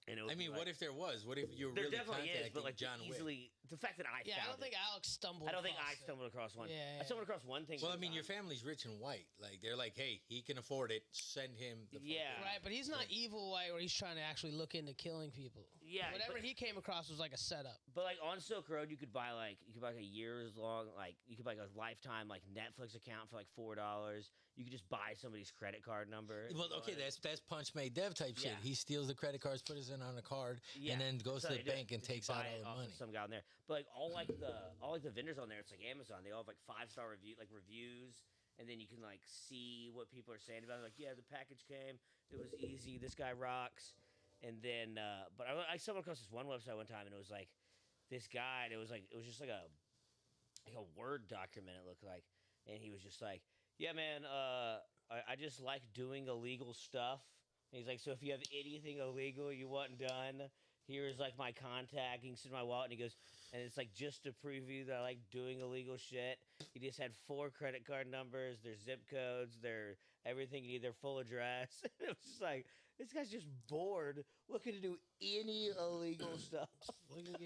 And it would I be, mean, like, what if there was? What if you were there really definitely contacting is, but like John Wick? easily the fact that I Yeah, I found don't think Alex stumbled. I don't think across I it. stumbled across one. Yeah, I stumbled across one thing. Well, I one mean, your time. family's rich and white. Like they're like, hey, he can afford it. Send him. The Yeah. Right, but he's not evil white where he's trying to actually look into killing people. Yeah, Whatever but- he came across was like a setup. But like on Silk Road, you could buy like a years long you could buy like a lifetime like Netflix account for like $4. You could just buy somebody's credit card number. Well, okay, that's Punch Made Dev type shit. Yeah. He steals the credit cards, puts it in on a card, Yeah, and then goes that's to how the they do it. bank and Just takes buy out it all the off of money. Some guy on there, but like all the vendors on there, it's like Amazon. They all have like 5-star reviews, and then you can like see what people are saying about it. Like, yeah, the package came, it was easy. This guy rocks. And then, but I stumbled across this one website one time, and it was like this guy. And it was just like a Word document. It looked like, and he was just like, yeah, man, I just like doing illegal stuff. And he's like, so if you have anything illegal you want done, here's like my contact. You can send my wallet. And he goes, and it's like just to prove you that I like doing illegal shit. He just had 4 credit card numbers, their zip codes, their everything you need, their full address. It was just like, this guy's just bored looking to do any illegal stuff.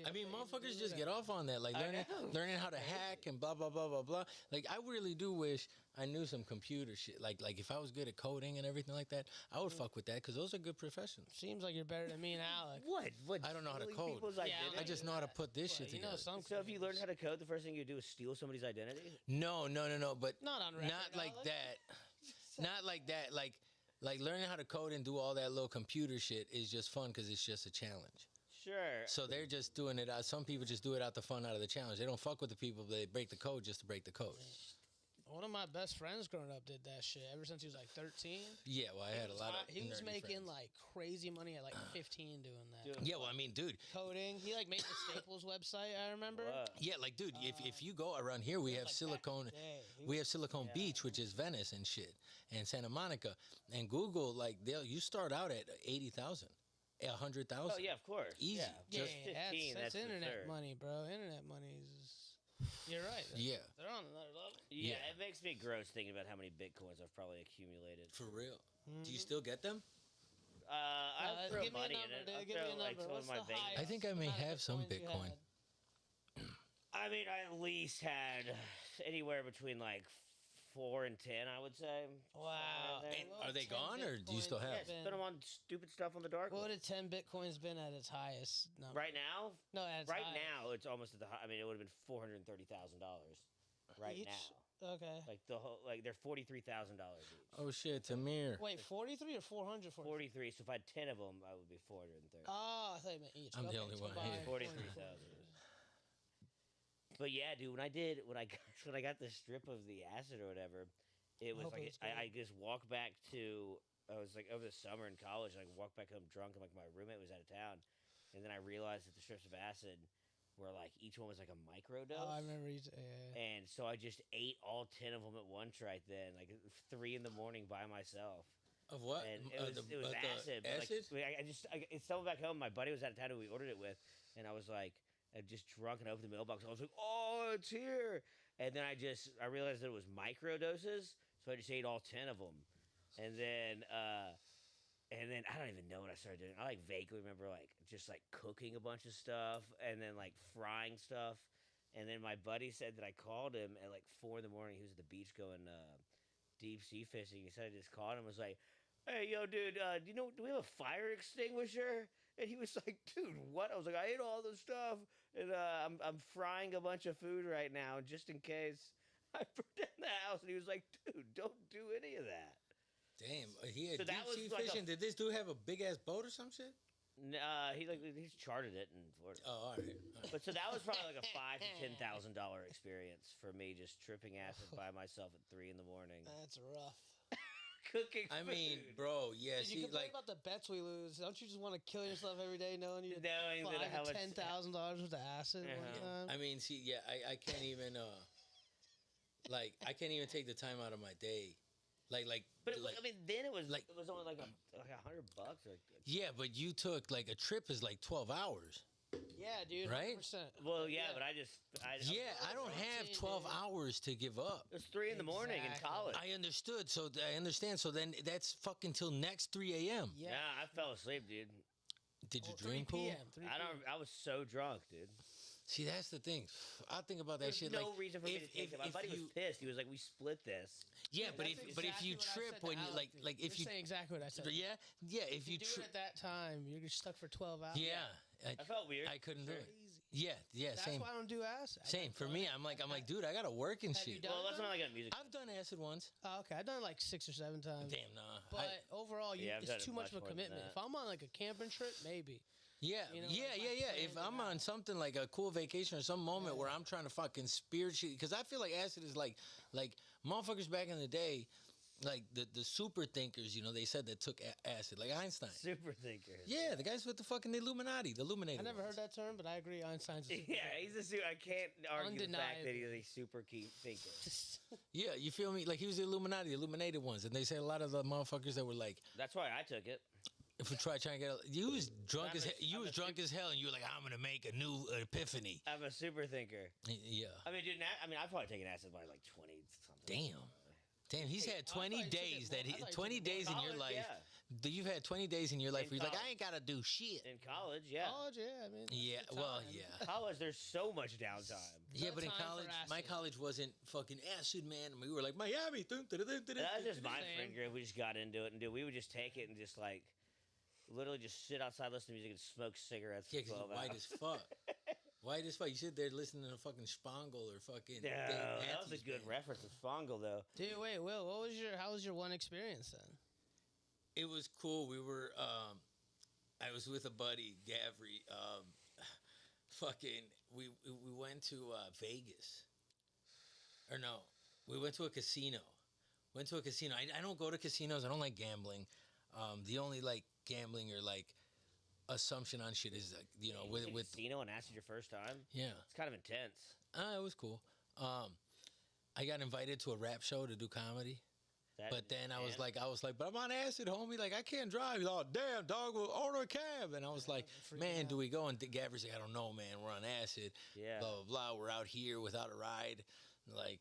I mean, motherfuckers just get off on that, like I learning know. learning how to hack and blah blah blah blah blah. Like, I really do wish I knew some computer shit. Like if I was good at coding and everything like that, I would fuck with that because those are good professions. Seems like you're better than me and Alec. What? I don't know how to stealing code. people's Yeah, identity? I just know how to put this Well, shit you know together. some. So if you learned how to code, the first thing you do is steal somebody's identity? No, but Not on record, not like Alec. that. Not like that. Like learning how to code and do all that little computer shit is just fun because it's just a challenge. Sure. So they're just doing it out. Some people just do it out the fun out of the challenge. They don't fuck with the people. They break the code just to break the code. One of my best friends growing up did that shit ever since he was like 13. Yeah, well, I had a lot of. He was nerdy making friends. like crazy money at like 15 doing that. Dude. Yeah, well, I mean, dude. Coding. He like made the Staples website. I remember. What? Yeah, like, dude, if you go around here, we have Like Silicon. back in the day. We have Silicon Yeah. Beach, which is Venice and shit, and Santa Monica, and Google. Like, you start out at 80,000, 100,000. Oh, yeah, of course. Easy. Yeah. Yeah, Just 15, that's that's internet absurd. money, bro. Internet money is. You're right. Yeah, They're on another level. Yeah, Yeah. it makes me gross thinking about how many bitcoins I've probably accumulated. for real. Mm-hmm. Do you still get them? I'll throw give me a money number, in it. dude. I'll Give me throw a like number. some of What's my the bank. highest I think I may amount of have some Bitcoins you Bitcoin. had? I mean, I at least had anywhere between like 4 and 10, I would say. Wow. And And What are they 10 gone, or do you still Bitcoins have? Yeah, been- spend them on stupid stuff on the dark What web. would 10 Bitcoins been at its highest number? Right now, No, at its right highest. now, it's almost at the high. I mean, it would have been $430,000 right Each? now. Okay. Like the whole, like they're $43,000 each. Oh shit, Tamir. Wait, 43 or 400 for 43. So if I had 10 of them, I would be 430. Oh, I thought you meant each. I'm the Okay, only so one buy here. 43,000. But yeah, dude, when I got, when I got the strip of the acid or whatever, it was hope it like was good. I just walked back to. I was like over the summer in college. I walked back home drunk, and like my roommate was out of town, and then I realized that the strips of acid were like each one was like a microdose. Oh, I remember you. Yeah. And so I just ate all 10 of them at once right then, like 3 in the morning by myself. Of what? And it was acid. But Acid? like, it's someone back home. My buddy was out of town who we ordered it with, and I was like, I just drunk and opened the mailbox. I was like, oh, it's here. And then I realized that it was micro doses, so I just ate all 10 of them. And then I don't even know what I started doing. I like vaguely remember like just like cooking a bunch of stuff and then like frying stuff. And then my buddy said that I called him at like 4 in the morning. He was at the beach going deep sea fishing. He said I just called him. Was like, hey, yo, dude, do we have a fire extinguisher? And he was like, dude, what? I was like, I ate all this stuff, and I'm frying a bunch of food right now, just in case I burn down the house. And he was like, dude, don't do any of that. Damn, he had So that deep was sea like a- fishing. Did this dude have a big ass boat or some shit? He's charted it in Florida. Oh, all right. But so that was probably like a $5,000 to $10,000 experience for me, just tripping acid by myself at 3 in the morning, That's rough. cooking. I mean, food. bro, yeah. Dude, you See, complain like, about the bets we lose. Don't you just want to kill yourself every day knowing you knowing that how much $10,000 worth of acid one Uh-huh. time? I mean, see, yeah, I can't even, like, I can't even take the time out of my day, like, But it was, like, I mean, then it was like- it was only like $100 or yeah, but you took like a trip is like 12 hours. Yeah, dude. Right? 100%. well, yeah, Yeah. but I Yeah, I don't have 14, 12 dude. hours to give up. it was 3 in the morning in Exactly. college. I understood, so I understand. So then that's fucking till next 3 a.m. Yeah. Yeah, I fell asleep, dude. Did you Well, 3 dream cool? p.m., 3 I don't. I was so drunk, dude. See, that's the thing. I think about that There's shit. no like, reason for me to take it. My buddy was pissed. He was like, "We split this." Yeah, but That's if exactly you what I trip said to when you Alex, like dude. if You're you saying exactly what I said. yeah if you do trip it at that time, you're stuck for 12 hours. yeah I felt weird. I couldn't do it. Crazy. Yeah That's same why I don't do acid. same for me. I'm like dude, I gotta work and Have you shit. done Well, it that's though? not like a music. I've done acid once. Oh, okay, I've done it like 6 or 7 times. Damn nah. But overall, Yeah, I've done it's it too much much of a more than commitment. that. If I'm on like a camping trip, maybe. Yeah, You know, yeah. like, my If plans I'm are on out. something like a cool vacation or some moment where I'm trying to fucking spirit shit, because I feel like acid is like motherfuckers back in the day, like the super thinkers, you know, they said that took acid, like Einstein. Super thinker. Yeah, the guys with the fucking Illuminati, the Illuminated. I never ones. heard that term, but I agree. Einstein's. A super Yeah, he's a super. I can't argue the fact that Undeniable. he's a super key thinker. Yeah, you feel me? Like he was the Illuminati, the Illuminated ones, and they said a lot of the motherfuckers that were like, That's why I took it. if we trying to get, you was drunk I'm as a- you I'm was a drunk as hell, and you were like, I'm gonna make a new epiphany. I'm a super thinker. Yeah. I mean, dude. I've probably taken acid by like 20 something. Damn, he's Hey, had I thought 20 you took days it that more- he I thought you 20 took it more days in your College, life. yeah. You've had 20 days in your life In where he's like, I college. ain't gotta do shit. In college, yeah. College, yeah. I mean. that's Yeah, the well, time. yeah. College, there's so much downtime. Yeah, No but in time for college, my acid. college wasn't fucking acid, man. We were like Miami. That's just my Same. friend group. We just got into it, and dude, we would just take it and just like, literally just sit outside, listen to music, and smoke cigarettes for Yeah, because 12 you're white hours. as fuck. White as fuck. You sit there listening to fucking Spangle or fucking. No, Dave that was a Matthews good Band. reference to Spangle, though. Dude, wait, Will, how was your one experience then? It was cool. We were. I was with a buddy, Gavri. Fucking. We went to Vegas. Or no, we went to a casino. I don't go to casinos. I don't like gambling. The only like gambling or like assumption on shit is like with Casino and acid your first time. yeah. It's kind of intense. It was cool. I got invited to a rap show to do comedy. That- But then I was and- like, but I'm on acid, homie. Like, I can't drive. He's all, damn, dog, we'll order a cab. And I was like, freaking man, out. do we go? And Gavin's like, I don't know, man. We're on acid. Yeah. Blah, blah, blah. We're out here without a ride. Like,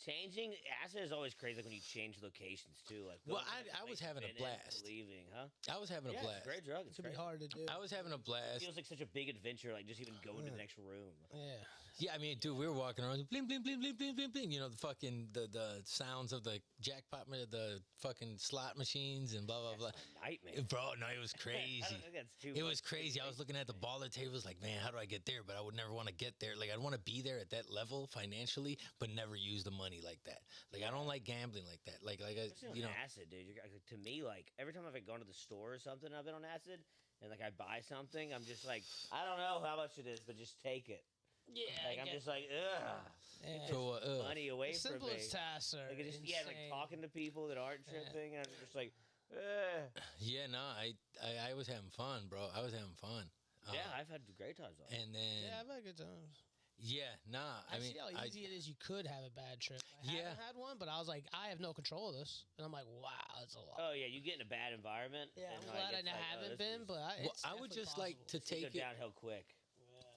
Changing acid is always crazy. Like when you change locations too. Like Well, going from the I was place having a you've been in to blast. Leaving, huh? I was having a Yeah, blast. it's a great drug. It It's could be great. hard to do. I was having a It blast. feels like such a big adventure. Like just even going to the next room. Yeah. Yeah, I mean, dude, we were walking around, bling, bling, bling, bling, bling, bling, bling. You know, the fucking the sounds of the jackpot, the fucking slot machines and blah blah blah. A nightmare. Bro, no, it was I crazy. don't think that's too It much was crazy. I was looking at the baller tables, like, man, how do I get there? But I would never want to get there. Like, I'd want to be there at that level financially, but never use the money like that. Like, I don't like gambling like that. Like, Especially on you know, acid, dude. Like, to me, like every time I've gone to the store or something, I've been on acid, and like I buy something, I'm just like, I don't know how much it is, but just take it. Yeah. Like I'm just like, ugh, yeah. for money away The from me. simplest tasks are Like it just, yeah, like insane. talking to people that aren't Yeah. tripping, and I'm just like, ugh. yeah, no, I was having fun, bro. I was having fun. Yeah, I've had great times on it. And then, Yeah, I've had good times. yeah, nah, I, I mean, see how easy it is. You could have a bad trip. I Yeah. haven't had one, but I was like, I have no control of this, and I'm like, wow, that's a lot. Oh yeah, you get in a bad environment. Yeah, and, I'm like, glad I it's like, oh, haven't this been, is- but well, it's I would definitely just like possible. to it's gonna take go it. downhill quick.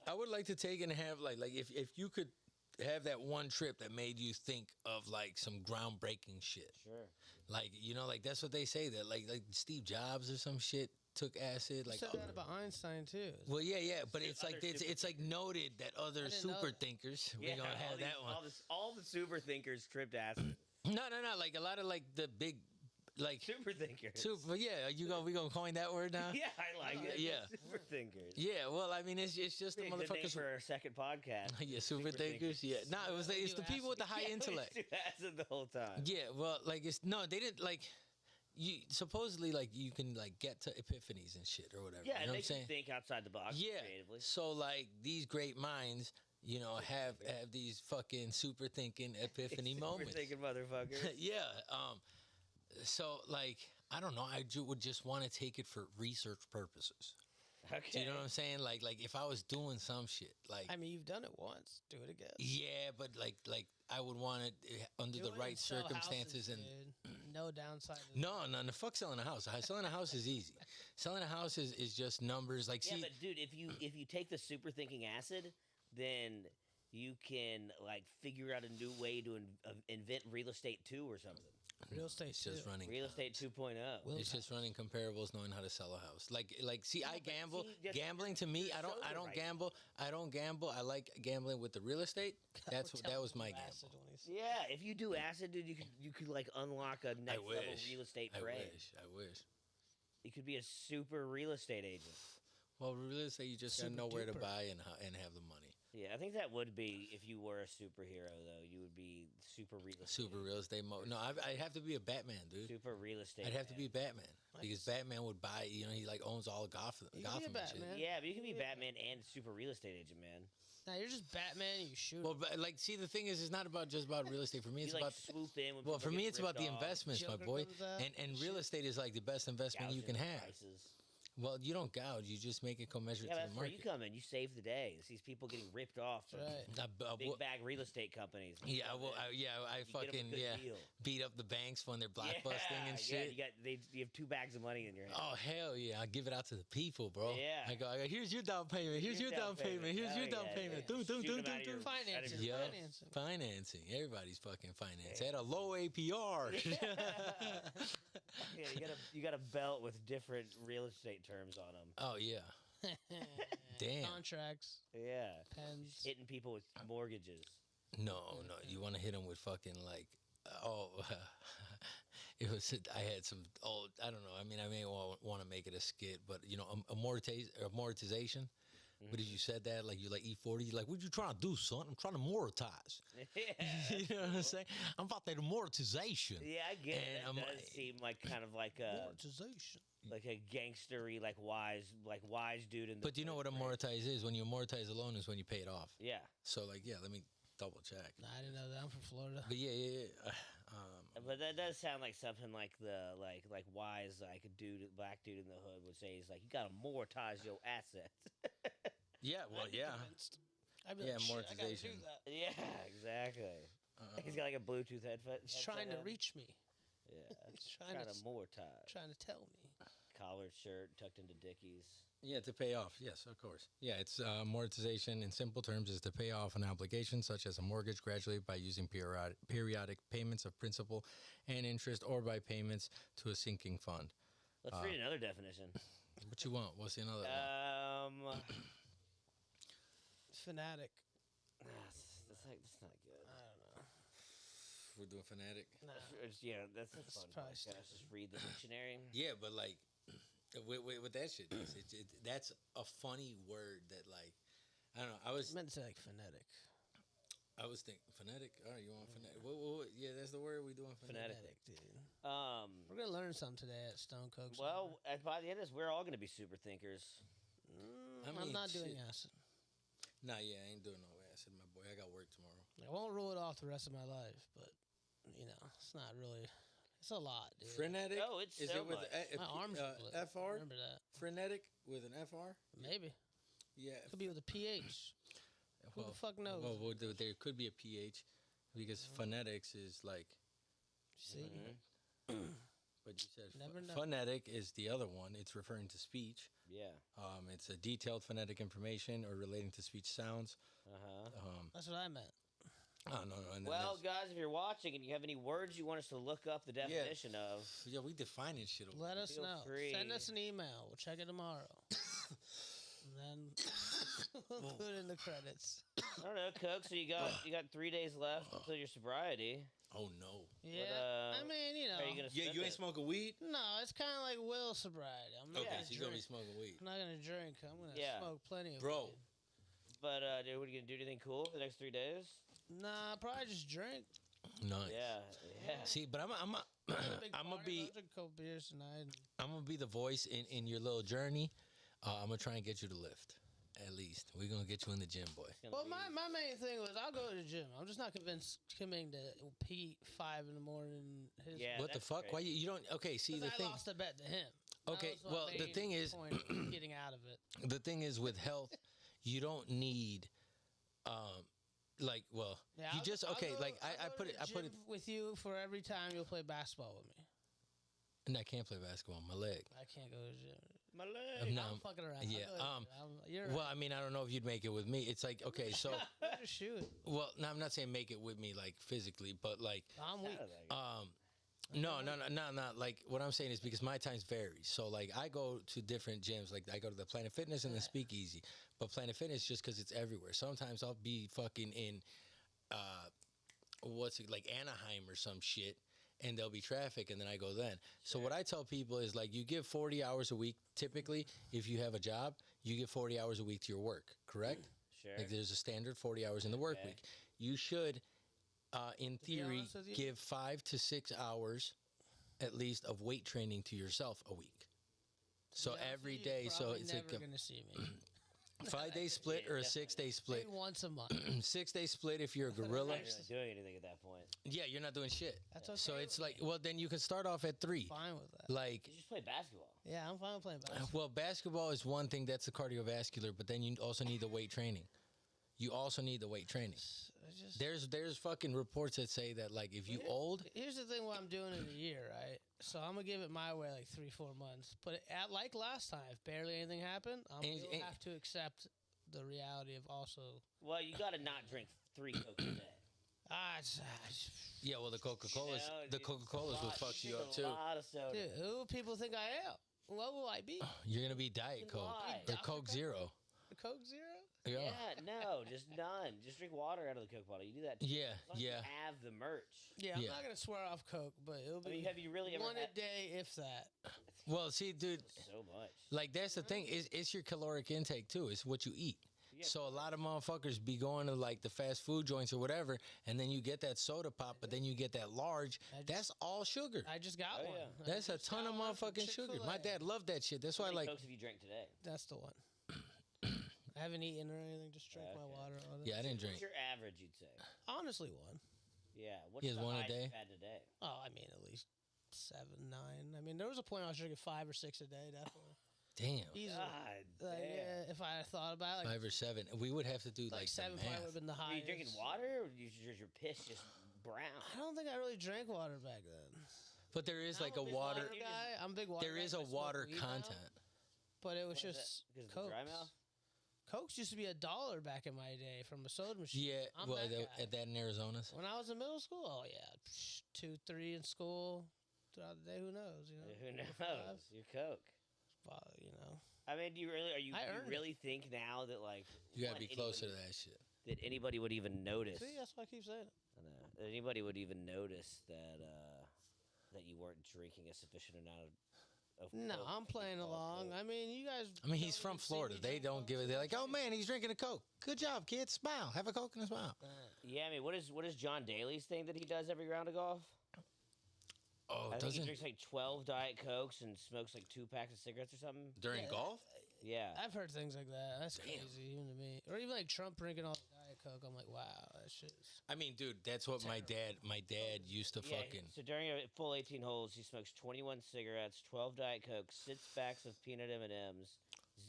I would like to take and have like if you could have that one trip that made you think of like some groundbreaking shit. Sure. Like, you know, like that's what they say that like Steve Jobs or some shit took acid. You Like, said that about Einstein too. well, yeah, but it's Other like it's super it's like noted that other I didn't know super that. thinkers. Yeah, We're gonna all have these- that one. All the super thinkers tripped acid. No, like a lot of like the big, like Super thinkers. super. Yeah, we gonna coin that word now. Yeah, I like it. Yeah. Super thinkers. Yeah, well, I mean, it's just the Be a good name motherfuckers. for our second podcast. Yeah, super thinkers. Yeah, no, it's the do people with the high Yeah, we intellect. just do acid the whole time. Yeah, well, like it's no, they didn't like. You supposedly like you can like get to epiphanies and shit or whatever. Yeah, you it know what I'm makes you saying? think outside the box Yeah. creatively. So like these great minds, you know, have these fucking super thinking epiphany Super moments. thinking motherfucker. Yeah. So like I don't know, would just want to take it for research purposes. Okay. Do you know what I'm saying? Like if I was doing some shit, like I mean, you've done it once. Do it again. yeah, but like I would want it under Do the it right and sell circumstances houses, and. dude. No downside. to No, the fuck selling a house. Selling a house is easy. Selling a house is just numbers. Like, Yeah, see, but dude, if you take the super thinking acid, then you can like figure out a new way to invent real estate 2 or something. Real estate it's just too. running. Real estate 2.0. Will- It's just running comparables, knowing how to sell a house. Like, see, I but gamble. see, just- Gambling to me, I don't sober right gamble. I don't gamble. I like gambling with the real estate. That was my Acid gamble. when he said- Yeah, if you do acid, dude, you could like unlock a next level wish. real estate I trade. wish. You could be a super real estate agent. Well, real estate, you just gotta Super know where to duper. buy and have the money. Yeah, I think that would be if you were a superhero though. You would be super real estate. Super real estate. No, I'd have to be a Batman, dude. Super real estate. I'd have to man. be Batman because Batman would buy. You know, he like owns all of Gotham. You can be a Gotham and shit. Batman. Yeah, but you can be Batman and super real estate agent, man. Nah, you're just Batman. And you shoot. Well, but, like, see, the thing is, it's not about just about real estate. For me, You it's like about swoop in. When well, people for me, get it's about ripped the off, investments, my Joker boy. comes out, And real estate is like the best investment you gouging can have. prices. Well, you don't gouge; you just make it commensurate Yeah, to that's the where you market. come in. You save the day. It's these people getting ripped off from Right. big bag real estate companies. You Yeah, come well, in, I you get 'em a fucking good deal. beat up the banks when they're blockbusting and Yeah, shit. you have 2 bags of money in your hand. Oh hell yeah! I give it out to the people, bro. Yeah. I go, here's your down payment. Here's your down payment. Here's Hell your down yeah, payment. dude. Doom, Shoot doom, 'em doom, out of doom, your- doom. Financing. Yeah, Financing. financing. Everybody's fucking financing at a low APR. Yeah, you got a belt with different real estate terms on them. Oh yeah. Damn. Contracts, Yeah, pens. hitting people with mortgages. No. You want to hit them with fucking like, it was. I had some old. I don't know. I mean, I may want to make it a skit, but you know, amortization. But if you said that, like you like E40, you're like, what you trying to do, son? I'm trying to amortize. You know what I'm saying? I'm about that amortization. Yeah, I get it. And, That does seem like kind of like a gangstery, like wise dude in the. But do you know what amortize is? When you amortize a loan is when you pay it off. Yeah, So like, yeah, let me double check. Nah, I didn't know that. I'm from Florida. But yeah. but that does sound like something like the like wise like a black dude in the hood would say. He's like, you gotta amortize your assets. Yeah, well, yeah. I'd be Yeah, like, "Shit, I gotta do amortization. that." Yeah, exactly. He's got like a Bluetooth headset. He's trying to on. reach me. Yeah, He's trying to to amortize. trying to tell me. collared shirt tucked into Dickies. Yeah, to pay off. Yes, of course. Yeah, it's amortization in simple terms is to pay off an obligation such as a mortgage gradually by using periodic payments of principal and interest or by payments to a sinking fund. Let's read another definition. What you want? What's the another one? Fanatic. That's not good. I don't know. We're doing fanatic. Nah. That's a fun probably podcast. Just read the dictionary. Yeah, but like, with that shit, that's a funny word that like, I don't know. I was meant to say like phonetic. thinking phonetic. All right, you want phonetic? What? Yeah, that's the word we doing phonetic. Phonetic, dude. Um, We're gonna learn something today at Stone Coke. well, by the end of this, we're all going to be super thinkers. I I'm mean, not doing shit. acid. Nah, yeah, I ain't doing no acid, my boy. I got work tomorrow. I won't rule it off the rest of my life, but you know, it's not really. It's a lot, dude. Frenetic? Oh, it's Is so it with much. My arms are split. FR? Remember that? Frenetic with an FR? Maybe. Yeah. Could be with a PH. Who the fuck knows? Well, there could be a PH because phonetics is like. See? But you said Never know. phonetic is the other one. It's referring to speech. Yeah. It's a detailed phonetic information or relating to speech sounds. That's what I meant. Oh, no. And then Well, there's- guys, if you're watching and you have any words you want us to look up the definition of, yeah, we defining shit over Let us Feel know. free. Send us an email. We'll check it tomorrow. And then we'll put it in the credits. I don't know, Coke. So you got 3 days left until your sobriety. Oh, no. Yeah. I mean, you know. How are you gonna Yeah, spend you ain't it? smoking weed? No, it's kind of like Will sobriety. I'm not Okay, gonna so you're going to drink. be smoking weed. I'm not gonna drink. I'm gonna Yeah. smoke plenty of Bro. weed. But dude, what are you gonna do? Anything cool for the next 3 days? Nah, probably just drink. Nice. Yeah. See, but I'm Big I'm gonna party, be I'll drink a couple beers tonight. I'm gonna be the voice in your little journey. I'm gonna try and get you to lift. At least we're gonna get you in the gym, boy. It's gonna Well, be- my main thing was I'll go to the gym. I'm just not convinced committing to Pete 5 in the morning. Yeah. What the that's fuck? great. Why you don't? Okay, see the I thing. lost a bet to him. That Okay, was my well, the main thing is- point of getting out of it. The thing is with health, you don't need, Yeah, you I'll- just I'll okay. go- Like I'll I go put to it, the I put it, gym with you for every time you'll play basketball with me. and I can't play basketball. My leg. I can't go to the gym. My leg. No, I'm fucking around. yeah, I'll go to the gym. You're Well, I mean, I don't know if you'd make it with me. It's like okay, so right. Just shoot. well, no, I'm not saying make it with me like physically, but like I'm weak. No, not like what I'm saying is because my times vary. So like I go to different gyms. Like I go to the Planet Fitness and the Speakeasy, but Planet Fitness just because it's everywhere. Sometimes I'll be fucking in, like Anaheim or some shit, and there'll be traffic, and then I go then. So what I tell people is like you give 40 hours a week. Typically, if you have a job, you give 40 hours a week to your work. Correct? Sure. Like there's a standard 40 hours in the work Okay. week. You should, in be theory, honest with you- give 5 to 6 hours at least of weight training to yourself a week. So Yeah, every you're day, so probably it's never like a gonna see me. 5-day split or a 6-day split. Maybe once a month. 6-day split if you're a gorilla. Not really doing anything at that point. Yeah, you're not doing shit. That's okay. So it's with like, me. well, then you can start off at 3. Fine with that. Like, You just play basketball. Yeah, I'm fine with playing basketball. well, basketball is one thing that's the cardiovascular, but then you also need the weight training. You also need the weight training. I just- There's fucking reports that say that like if you old, Here's the thing: what I'm doing in a year, right? So I'm gonna give it my way, like 3-4 months. But like last time, if barely anything happened, I'm And- gonna and- have to accept the reality of also. Well, you got to not drink 3 Cokes a day. yeah, well the Coca-Colas, No, the dude, Coca-Colas will fuck you up too. A lot of soda. Dude, who people think I am? What will I be? You're gonna be Diet Coke Why? or Dr. Coke Pepper? Zero. The Coke Zero? Yeah, Yeah, no, just none. Just drink water out of the Coke bottle. You do that. yeah, As long as you yeah. have the merch. Yeah, I'm Yeah. not gonna swear off Coke, but it'll I be mean, have you really ever one a had day, if that. Well, see, dude, so much? like that's the thing. It's your caloric intake too. It's what you eat. Yeah. So a lot of motherfuckers be going to like the fast food joints or whatever, and then you get that soda pop, but then you get that large. That's all sugar. I just got Oh, one. yeah. I That's a just ton got of one from motherfucking sugar. My Chick-fil-A. dad loved that shit. That's How why, many like, Cokes have you drank today? That's the one. I haven't eaten or anything. Just drank my Okay. water. All that. yeah, I didn't drink. What's your average, you'd say? Honestly, one. Yeah. What's He has the one a highest day? you've had today? Oh, I mean, at least 7, 9. I mean, there was a point I was drinking 5 or 6 a day, definitely. Damn, Easily. God Like, damn. yeah, if I had thought about it, like, 5 or 7. We would have to do like like 7 the probably math. would have been the Are you highest. drinking water, or is your piss just brown? I don't think I really drank water back then. But there is like a big water. water guy. I'm a big water. There guy, is so a I smoke water weed now, content. but it was What is just that? Because of the dry Cokes. mouth? Cokes used to be $1 back in my day from a soda machine. Yeah, I'm well, that guy. at that in Arizona. When I was in middle school, oh yeah, 2, 3 in school. Throughout the day, who knows? You know, Who 4, 5, knows? You're Coke. you know. I mean, do you really? Are you? I You earned really think now that like You gotta what, be closer to anybody- that shit. that anybody would even notice? See, that's why I keep saying it. I know. That anybody would even notice that you weren't drinking a sufficient amount of No, Coke I'm to be playing called along. Coke. I mean, you guys. I mean, he's don't from even see Florida. me They drink don't Coke, give it. so They're like, it's oh okay. man, he's drinking a Coke. Good job, kid. Smile. Have a Coke and a smile. Yeah, I mean, what is John Daly's thing that he does every round of golf? Oh, I think he doesn't drinks like 12 Diet Cokes and smokes like 2 packs of cigarettes or something. during Yeah. golf? Yeah. I've heard things like that. That's Damn. crazy, even to me. Or even like Trump drinking all the Diet Coke. I'm like, wow, that shit's. I mean, dude, that's what my dad used to Yeah, fucking. so during a full 18 holes, he smokes 21 cigarettes, 12 Diet Cokes, 6 packs of peanut M&Ms,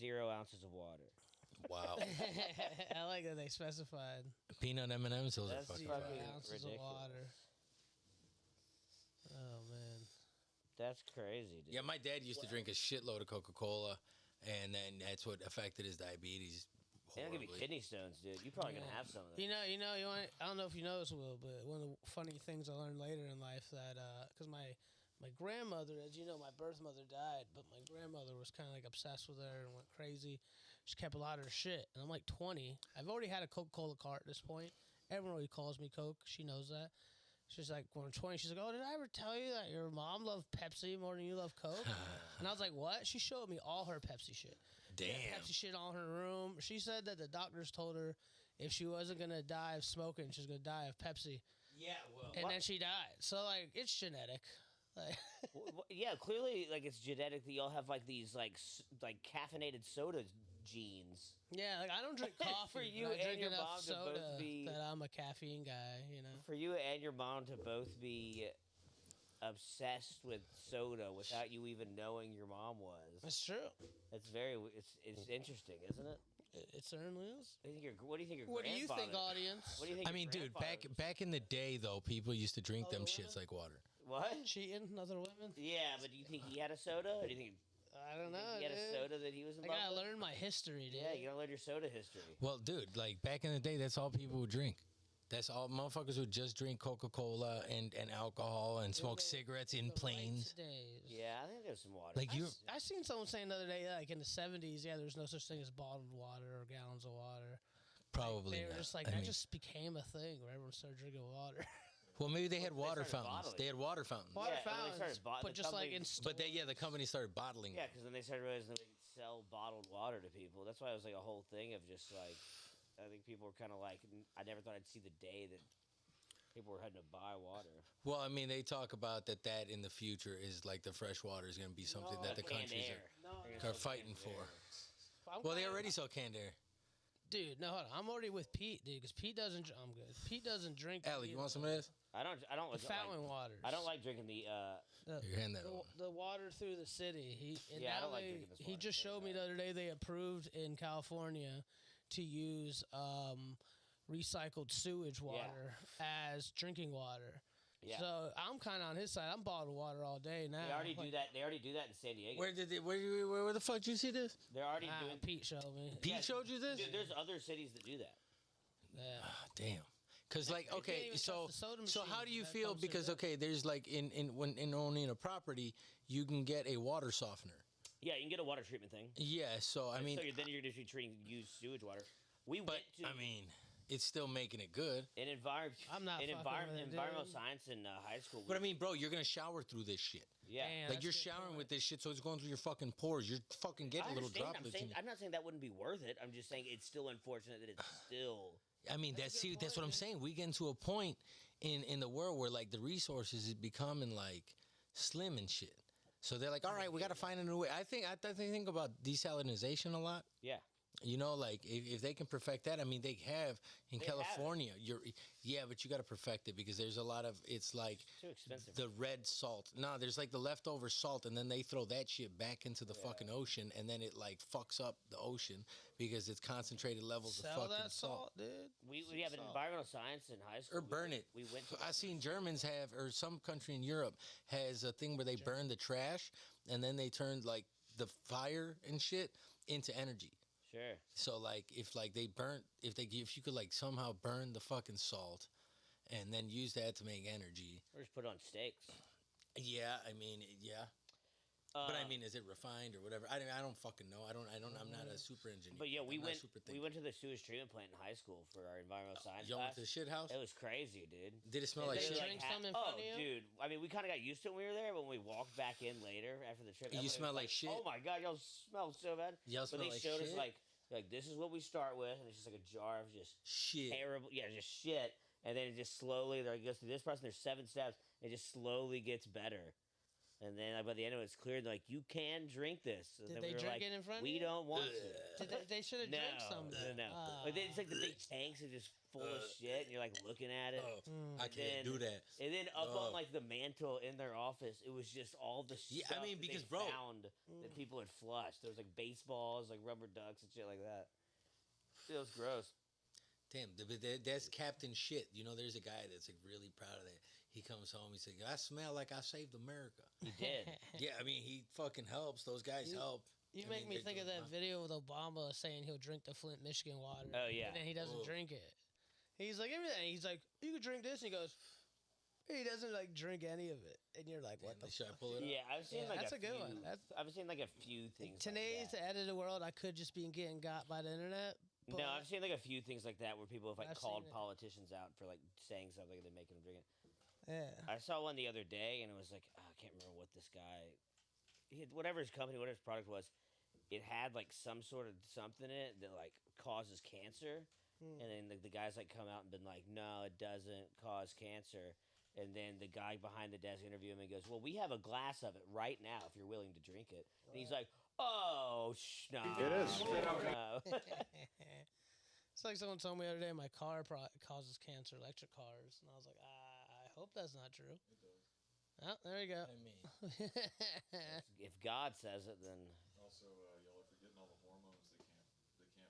0 ounces of water. Wow. I like that they specified Peanut M&Ms, those are That's fucking. 0 fucking ounces ridiculous. of water. Oh man. That's crazy, dude. Yeah, my dad used to drink a shitload of Coca-Cola, and then that's what affected his diabetes They don't give you horribly. kidney stones, dude. You're probably gonna have some of them. You want. I don't know if you know this, Will, but one of the funny things I learned later in life that because my grandmother, as you know, my birth mother died, but my grandmother was kind of like obsessed with her and went crazy. She kept a lot of her shit, and I'm like 20. I've already had a Coca-Cola cart at this point. Everyone already calls me Coke. She knows that. She's like, when I'm 20, she's like, oh, did I ever tell you that your mom loved Pepsi more than you love Coke? And I was like, what? She showed me all her Pepsi shit. Damn. Pepsi shit on her room. She said that the doctors told her if she wasn't gonna die of smoking, she was gonna die of Pepsi, Yeah, well. and then she died. So like, it's genetic. Like, Yeah, clearly, like it's genetic that y'all have like these like caffeinated soda genes. yeah, like I don't drink coffee. For you but I and drink your enough mom to both soda be- that I'm a caffeine guy. You know. For you and your mom to both be obsessed with soda without you even knowing your mom was. It's true. It's it's interesting, isn't it? It certainly is. What do you think your What do you think, grandfather- audience? What do you think? I your mean, dude, grandfather back in the day though, people used to drink them Other shits women? like water. what? Cheating, other women? Yeah, but do you think he had a soda? Or do you think I don't know. he had a dude. soda that he was in I love gotta with? learn my history, dude. Yeah, you gotta learn your soda history. Well, dude, like back in the day, that's all people would drink. That's all motherfuckers would just drink Coca-Cola and alcohol and smoke cigarettes in The planes. right days. Yeah, I think there's some water. Like you, I seen someone saying the other day, like in the 70s, yeah, there's no such thing as bottled water or gallons of water. probably They were not. just like, I that mean, just became a thing where everyone started drinking water. well, maybe they had Well, they water started fountains. bottling. They had water fountains. Water Yeah, and when they fountains, started bot- but the just like in companies- But the company started bottling. Yeah, them. because then they started realizing they could sell bottled water to people. That's why it was like a whole thing of just like, I think people were kind of like, I never thought I'd see the day that people were having to buy water. Well, I mean, they talk about that in the future is like the fresh water is going to be something that the Canned countries air. No, They're are gonna sell fighting canned for. air. I'm Well, they kinda- already sell canned air. Dude, no, hold on. I'm already with Pete, dude, because Pete doesn't. I'm good. Pete doesn't drink. Allie, you want some of this? I don't the like, fountain waters? I don't like drinking the. You hand that over. the water through the city. And Yeah, I now don't like they- drinking this He water. just showed me the other day they approved in California to use recycled sewage water as drinking water. Yeah. So I'm kind of on his side. I'm bottled water all day now. They already do Like, that. They already do that in San Diego. Where the fuck did you see this? They're already doing. Pete showed me. Pete Yeah, showed you this? Dude, there's other cities that do that. Yeah. Ah, damn. Because like can't okay, even so trust the soda so how machine do you when it feel? comes to Because this. okay, there's like in owning a property, you can get a water softener. Yeah, you can get a water treatment thing. Yeah. So I mean, so then you're just treating used sewage water. We but went to I mean, it's still making it good. an environment. I'm not in fucking environment, with it, environmental dude. science in high school. But I mean, bro, you're gonna shower through this shit. yeah. Damn, Like that's you're a good showering point. with this shit, so it's going through your fucking pores. You're fucking getting I little understand. droplets. in I'm not saying that wouldn't be worth it. I'm just saying it's still unfortunate that it's still. I mean, that's what I'm saying. We get into a point in the world where like the resources is becoming like slim and shit. So they're like, all right, we got to find a new way. I think about desalinization a lot. Yeah. You know, like if they can perfect that, I mean, they have in They have it. California. Yeah, but you got to perfect it because there's a lot of it's like Too expensive. the red salt. No, there's like the leftover salt, and then they throw that shit back into the fucking ocean, and then it like fucks up the ocean because it's concentrated levels Sell of fucking that salt, dude. We have an environmental science in high school. Or burn it. We went to I seen Germans have, or some country in Europe has a thing where they burn the trash, and then they turn like the fire and shit into energy. Sure. So like if you could like somehow burn the fucking salt and then use that to make energy. Or just put it on steaks. Yeah, I mean, yeah. But I mean, is it refined or whatever? I don't fucking know. I'm not a super engineer. But yeah, we I'm not went. a super We thinker. went to the sewage treatment plant in high school for our environmental science Y'all went class. to the shit house? It was crazy, dude. Did it smell And like they, shit? Drink some in front of you? dude. I mean, we kind of got used to it when we were there, but when we walked back in later after the trip, You everybody smell was like shit? Oh my god, y'all smell so bad. Y'all But smell they like showed shit? us like this is what we start with, and it's just like a jar of just Shit. terrible, just shit, and then it just slowly like goes through this process. There's 7 steps. It just slowly gets better. And then by the end of it, it's clear like you can drink this. And Did then they we were drink like, it in front of we you? don't want to. They should have drank some. No. Like it's like the big tanks are just full of shit, and you're like looking at it. Oh, Mm. I can't do that. And then up Oh. on like the mantle in their office, it was just all the Yeah, stuff I mean, that because, they bro- found that people had flushed. There was like baseballs, like rubber ducks and shit like that. It was gross. Damn, that's Captain Shit. You know, there's a guy that's like really proud of that. He comes home, he said, I smell like I saved America. He did. Yeah, I mean, he fucking helps. Those guys help. You I make mean, me they're think of doing that fine. video with Obama saying he'll drink the Flint, Michigan water. Oh, yeah. And then he doesn't Oh. drink it. He's like, everything. He's like, you can drink this. And he goes, he doesn't like drink any of it. And you're like, what Damn, the should I fuck? pull it up? Yeah, I've seen Yeah, like that's a good few, one. That's- I've seen like a few things. Today's like that. edited world, I could just be getting got by the internet. But No, I've seen like a few things like that where people have like I've called seen it. politicians out for like saying something and then making them drink it. yeah. I saw one the other day and it was like I can't remember what this guy, whatever his company, whatever his product was, it had like some sort of something in it that like causes cancer, and then the guys like come out and been like, no, it doesn't cause cancer. And then the guy behind the desk interviewed him and goes, well, we have a glass of it right now if you're willing to drink it. And he's like, oh, no. It is. No. It's like someone told me the other day my car causes cancer, electric cars. And I was like, I hope that's not true. Oh, there you go. I mean, If God says it, then Also, y'all are forgetting all the hormones. They can't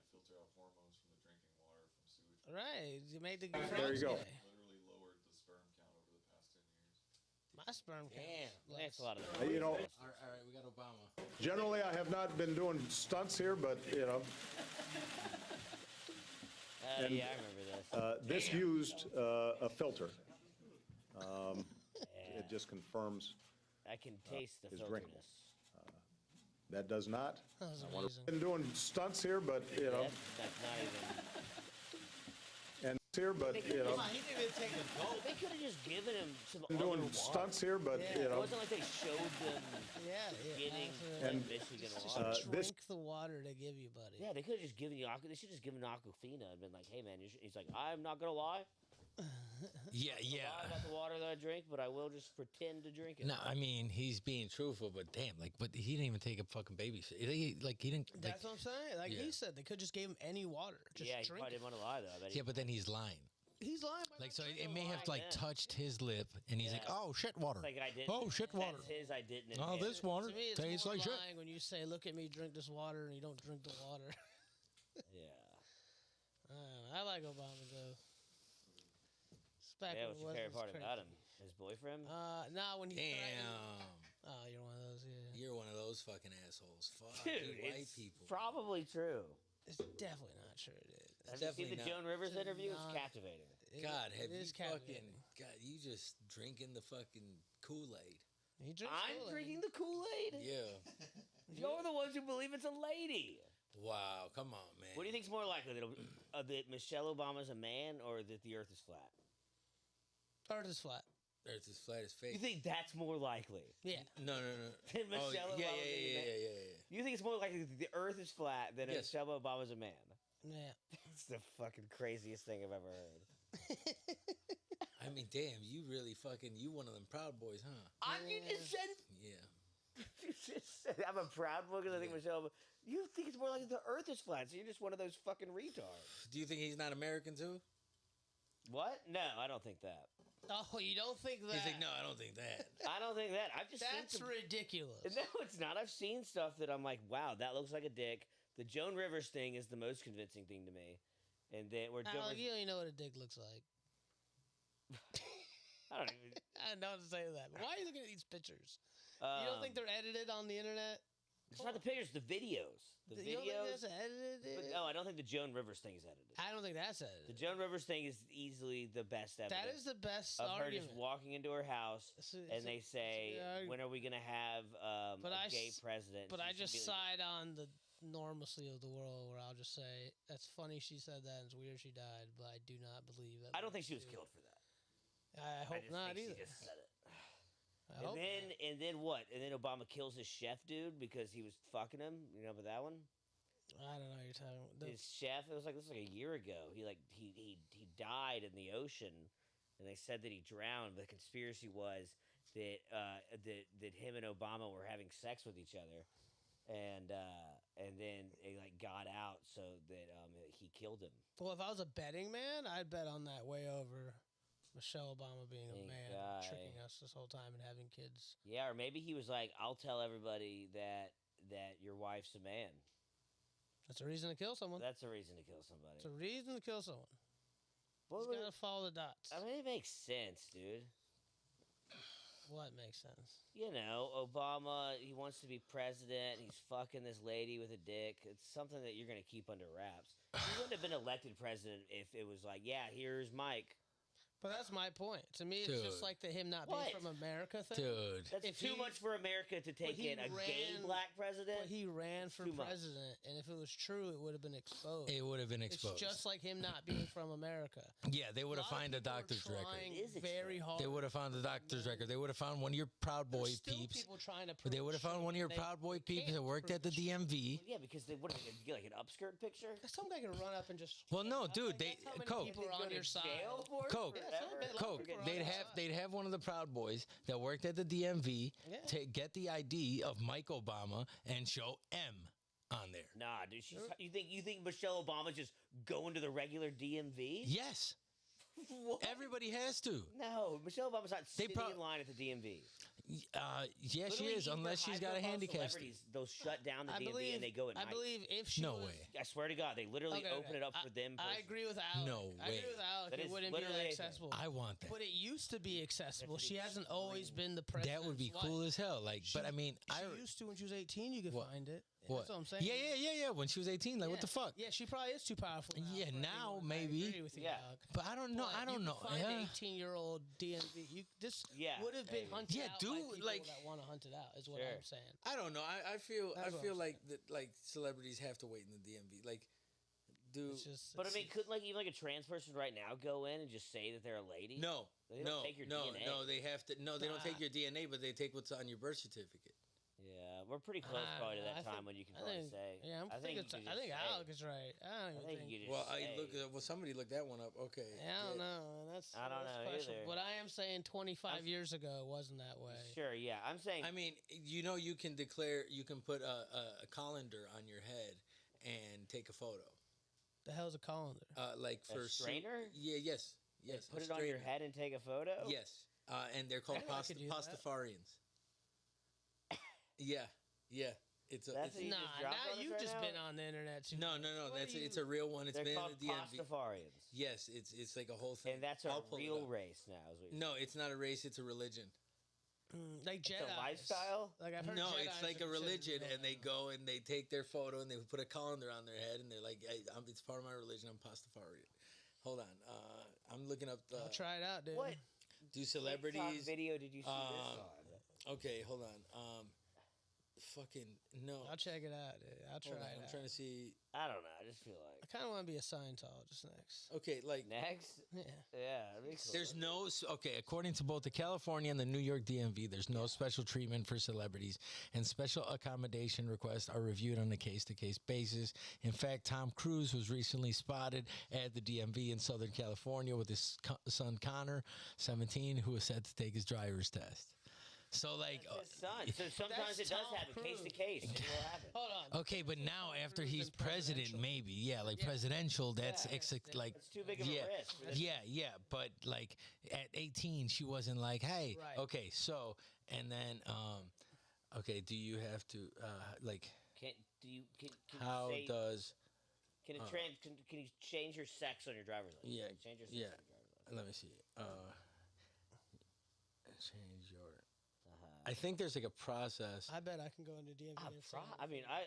filter out hormones from the drinking water from sewage. Right. You made the There you go. Literally lowered the sperm count over the past 10 years. My sperm count. damn, less. thanks a lot of You know, all right, we got Obama. generally I have not been doing stunts here, but you know, and, yeah, I remember this. this used a filter. It just confirms I can taste the is filterness. drinkable. That does not. That was I wanna- amazing. been doing stunts here, but you know, That's not even. and here, but you know, He didn't even take a gulp. They could have just given him some been other doing water. stunts here, but Yeah. you It know, wasn't like they showed them Yeah, yeah. getting absolutely. like, And- Michigan Just water. this- drink the water they give you, buddy. Yeah, they could have just given you. They should just given Aquafina and been like, "Hey, man," he's like, "I'm not gonna lie. Yeah, Lie about the water that I drink, but I will just pretend to drink it." No, I mean he's being truthful, but damn, like, but he didn't even take a fucking babysit. He didn't. Like, That's what I'm saying. Like Yeah. he said, they could just give him any water. Just yeah, he drink probably it. didn't want to lie though. I bet he- yeah, but then he's lying. He's lying. by Like, not so it drinking may water. have like yeah. touched his lip, and he's like, Yeah. "Oh shit, water. like I didn't. Oh shit, water. That's his. I didn't. Oh, inhale this it. water To me, it's tastes more like shit." lying when you say, "Look at me, drink this water," and you don't drink the water. Yeah. I like Obama though. It's back Yeah. when What's it your favorite part crazy. about him? His boyfriend. Nah, when he threatened- Damn, Oh, you're one of those. Yeah, you're one of those fucking assholes. Fuck, Dude, you white it's people. probably true. it's definitely not true, dude. Have you seen definitely the not. Joan Rivers interview? not. It's captivating. God, have it you is fucking captivating. God? You just drinking the fucking Kool-Aid. He drinks I'm Kool-Aid. drinking the Kool-Aid. Yeah. You're the ones who believe it's a lady. Wow, come on, man. What do you think's more likely that Michelle Obama's a man or that the Earth is flat? Earth is flat. Earth is flat as fake. You think that's more likely? Yeah. No. Than Oh, Michelle yeah, Obama being a man? yeah. You think it's more likely that the Earth is flat than Yes. Michelle Obama's a man? Yeah. It's the fucking craziest thing I've ever heard. I mean, damn, you really fucking you one of them proud boys, huh? You just said Yeah. you just said I'm a proud boy because I think Michelle. You think it's more like the Earth is flat, so you're just one of those fucking retards. Do you think he's not American too? What? No, I don't think that. Oh, you don't think that? He's like, no, I don't think that. I don't think that. I've just That's seen some... ridiculous. No, it's not. I've seen stuff that I'm like, wow, that looks like a dick. The Joan Rivers thing is the most convincing thing to me. And then where Joan Alec, Rivers... you don't even know what a dick looks like. I don't even... I don't know what to say to that. Why are you looking at these pictures? You Um, don't think they're edited on the internet? It's not the pictures, the videos. The You don't think videos... that's edited? But no, I don't think the Joan Rivers thing is edited. I don't think that's The edited. Joan Rivers thing is easily the best evidence. That is the best of her argument. just walking into her house and they say, yeah, "When are we gonna have But a I gay s- president?" But I She's just immediately- side on the normalcy of the world, where I'll just say that's funny she said that. And it's weird she died, but I do not believe that. I don't think she was killed for that. I I hope just not think either. She just said it. I hope And then what? And then Obama kills his chef dude because he was fucking him. You know about that one? not. I don't know what you're talking about. His chef. It was like this was like a year ago. He died in the ocean, and they said that he drowned. But the conspiracy was that that him and Obama were having sex with each other, and then it like got out so that he killed him. Well, if I was a betting man, I'd bet on that way over Michelle Obama being a Big man, guy. and tricking us this whole time and having kids. Yeah, or maybe he was like, "I'll tell everybody that your wife's a man." That's a reason to kill someone. That's a reason to kill somebody. It's a reason to kill someone. What Just would- gotta follow the dots. I mean, it makes sense, dude. What makes sense? You know, Obama, he wants to be president. He's fucking this lady with a dick. It's something that you're going to keep under wraps. He wouldn't have been elected president if it was like, yeah, here's Mike. But that's my point. To me, it's Dude. just like the him not What? being from America thing. Dude. That's If too he- much for America to take he in a gay ran- black president. But he ran for too much. president, and if it was true, it would have been exposed. It would have been It's exposed. just like him not being from America. Yeah, they would have lot of found a people are doctor's record. trying It is very exposed. hard. They would have found the doctor's record. They would have found one of your Proud Boy There's still peeps. people trying to But they prove would have found one of your they- Proud Boy they peeps can't that worked prove at the it's DMV. Yeah, because they would get like an upskirt picture. Some guy can run up and just. Well, no, That's dude, like- they that's how many Coke. people are Go on to your side. jail for it Coke. Yeah, some forever? bit like- Coke. people are on They'd your have side. they'd have one of the Proud Boys that worked at the DMV Yeah. to get the ID of Mike Obama and show M on there. Nah, dude. You think Michelle Obama just going to the regular DMV? Yes, What? everybody has to. No, Michelle Obama's not sitting prob- in line at the DMV. Yeah, she Literally, is, even unless she's got a high-profile handicap. celebrities, they'll shut down the I DMV believe. and they go at I night. believe if she No was, way. I swear to God, they literally Okay, open okay. it up for them. I agree with Alec. No I agree way. with Alec. That It is wouldn't be literally that anything. accessible. I want that. But it used to be accessible. That's She an hasn't always been the president. That would be cool as hell. Like, but I mean, She I used to when she was 18. You could What? find it. what? That's what I'm saying. Yeah. When she was 18, like, what the fuck? Yeah, she probably is too powerful. Yeah, for now, anyone. maybe. I agree with you, Yeah. Alec. But I don't know. But I don't you know. could find Yeah. an 18-year-old DMV. This Yeah, would have been maybe. hunted Yeah, out dude, by people like- that want to hunt it out. Is what Sure. I'm saying. I don't know. I feel That's what I'm like that like celebrities have to wait in the DMV. Like, dude, It's just. But I it's mean, just- couldn't like even like a trans person right now go in and just say that they're a lady? no, They don't no, take your no, DNA. no. They have to. No, they don't take Nah. your DNA, but they take what's on your birth certificate. Yeah, we're pretty close probably to that I time think- when you can I probably think- say. Yeah, I think you could I just think say. Alec is right. I don't I even think think. you just Well, say. somebody looked that one up. Okay. Yeah, I don't good. know. That's I don't that's know questionable. either. But I am saying 25 I'm- years ago it wasn't that way. Sure, yeah. I'm saying. I mean, you can declare, you can put a colander on your head and take a photo. The hell's a colander? Like for strainer? Yeah. Yes. Yes. put a it on your strainer. head and take a photo. Yes. And they're called I could do that. pastafarians. Yeah. Yeah. It's a. That's It's, what you Nah, just dropped now on us you've right just now? been on the internet too. no. What That's do it's you- a real one. It's They're been in called the DMV. Pastafarians. Yes. It's like a whole thing. And that's a I'll pull it real up. race now. Is what you're No, it's not a race. It's a religion. like It's Jedi. a lifestyle? Like I've heard No, Jedis it's like are a religion, considered and they go and they take their photo and they put a colander on their head, and they're like, hey, "It's part of my religion. I'm Pastafarian." Hold on, I'm looking up the. I'll try it out, dude. What Do TikTok celebrities? video did you see this um, on? Okay, hold on. Fucking no. I'll check it out, dude. I'll try Hold on, it I'm out. trying to see. I don't know. I just feel I like kind of want to be a Scientologist next. Okay, like next. Yeah. Yeah, that'd be cool. there's no okay. According to both the California and the New York DMV, there's no special treatment for celebrities, and special accommodation requests are reviewed on a case-to-case basis. In fact, Tom Cruise was recently spotted at the DMV in Southern California with his son Connor, 17, who was set to take his driver's test. So like, That's his son. So sometimes That's it does Tom happen, case to Cruise. case. It will happen. Hold on. okay, but now after Cruise he's and president, presidential. maybe like Yeah. presidential. That's Yeah. like It's too big of a yeah, risk. for this- yeah. But like at 18, she wasn't like, hey, Right. okay, so and then okay, do you have to like Can you how say, does can it can you change your sex on your driver's license? yeah, Change your sex yeah. on your driver's license. Let me see. Change your. Uh-huh. I think there's like a process. I bet I can go into DMV. and sign it. I mean, I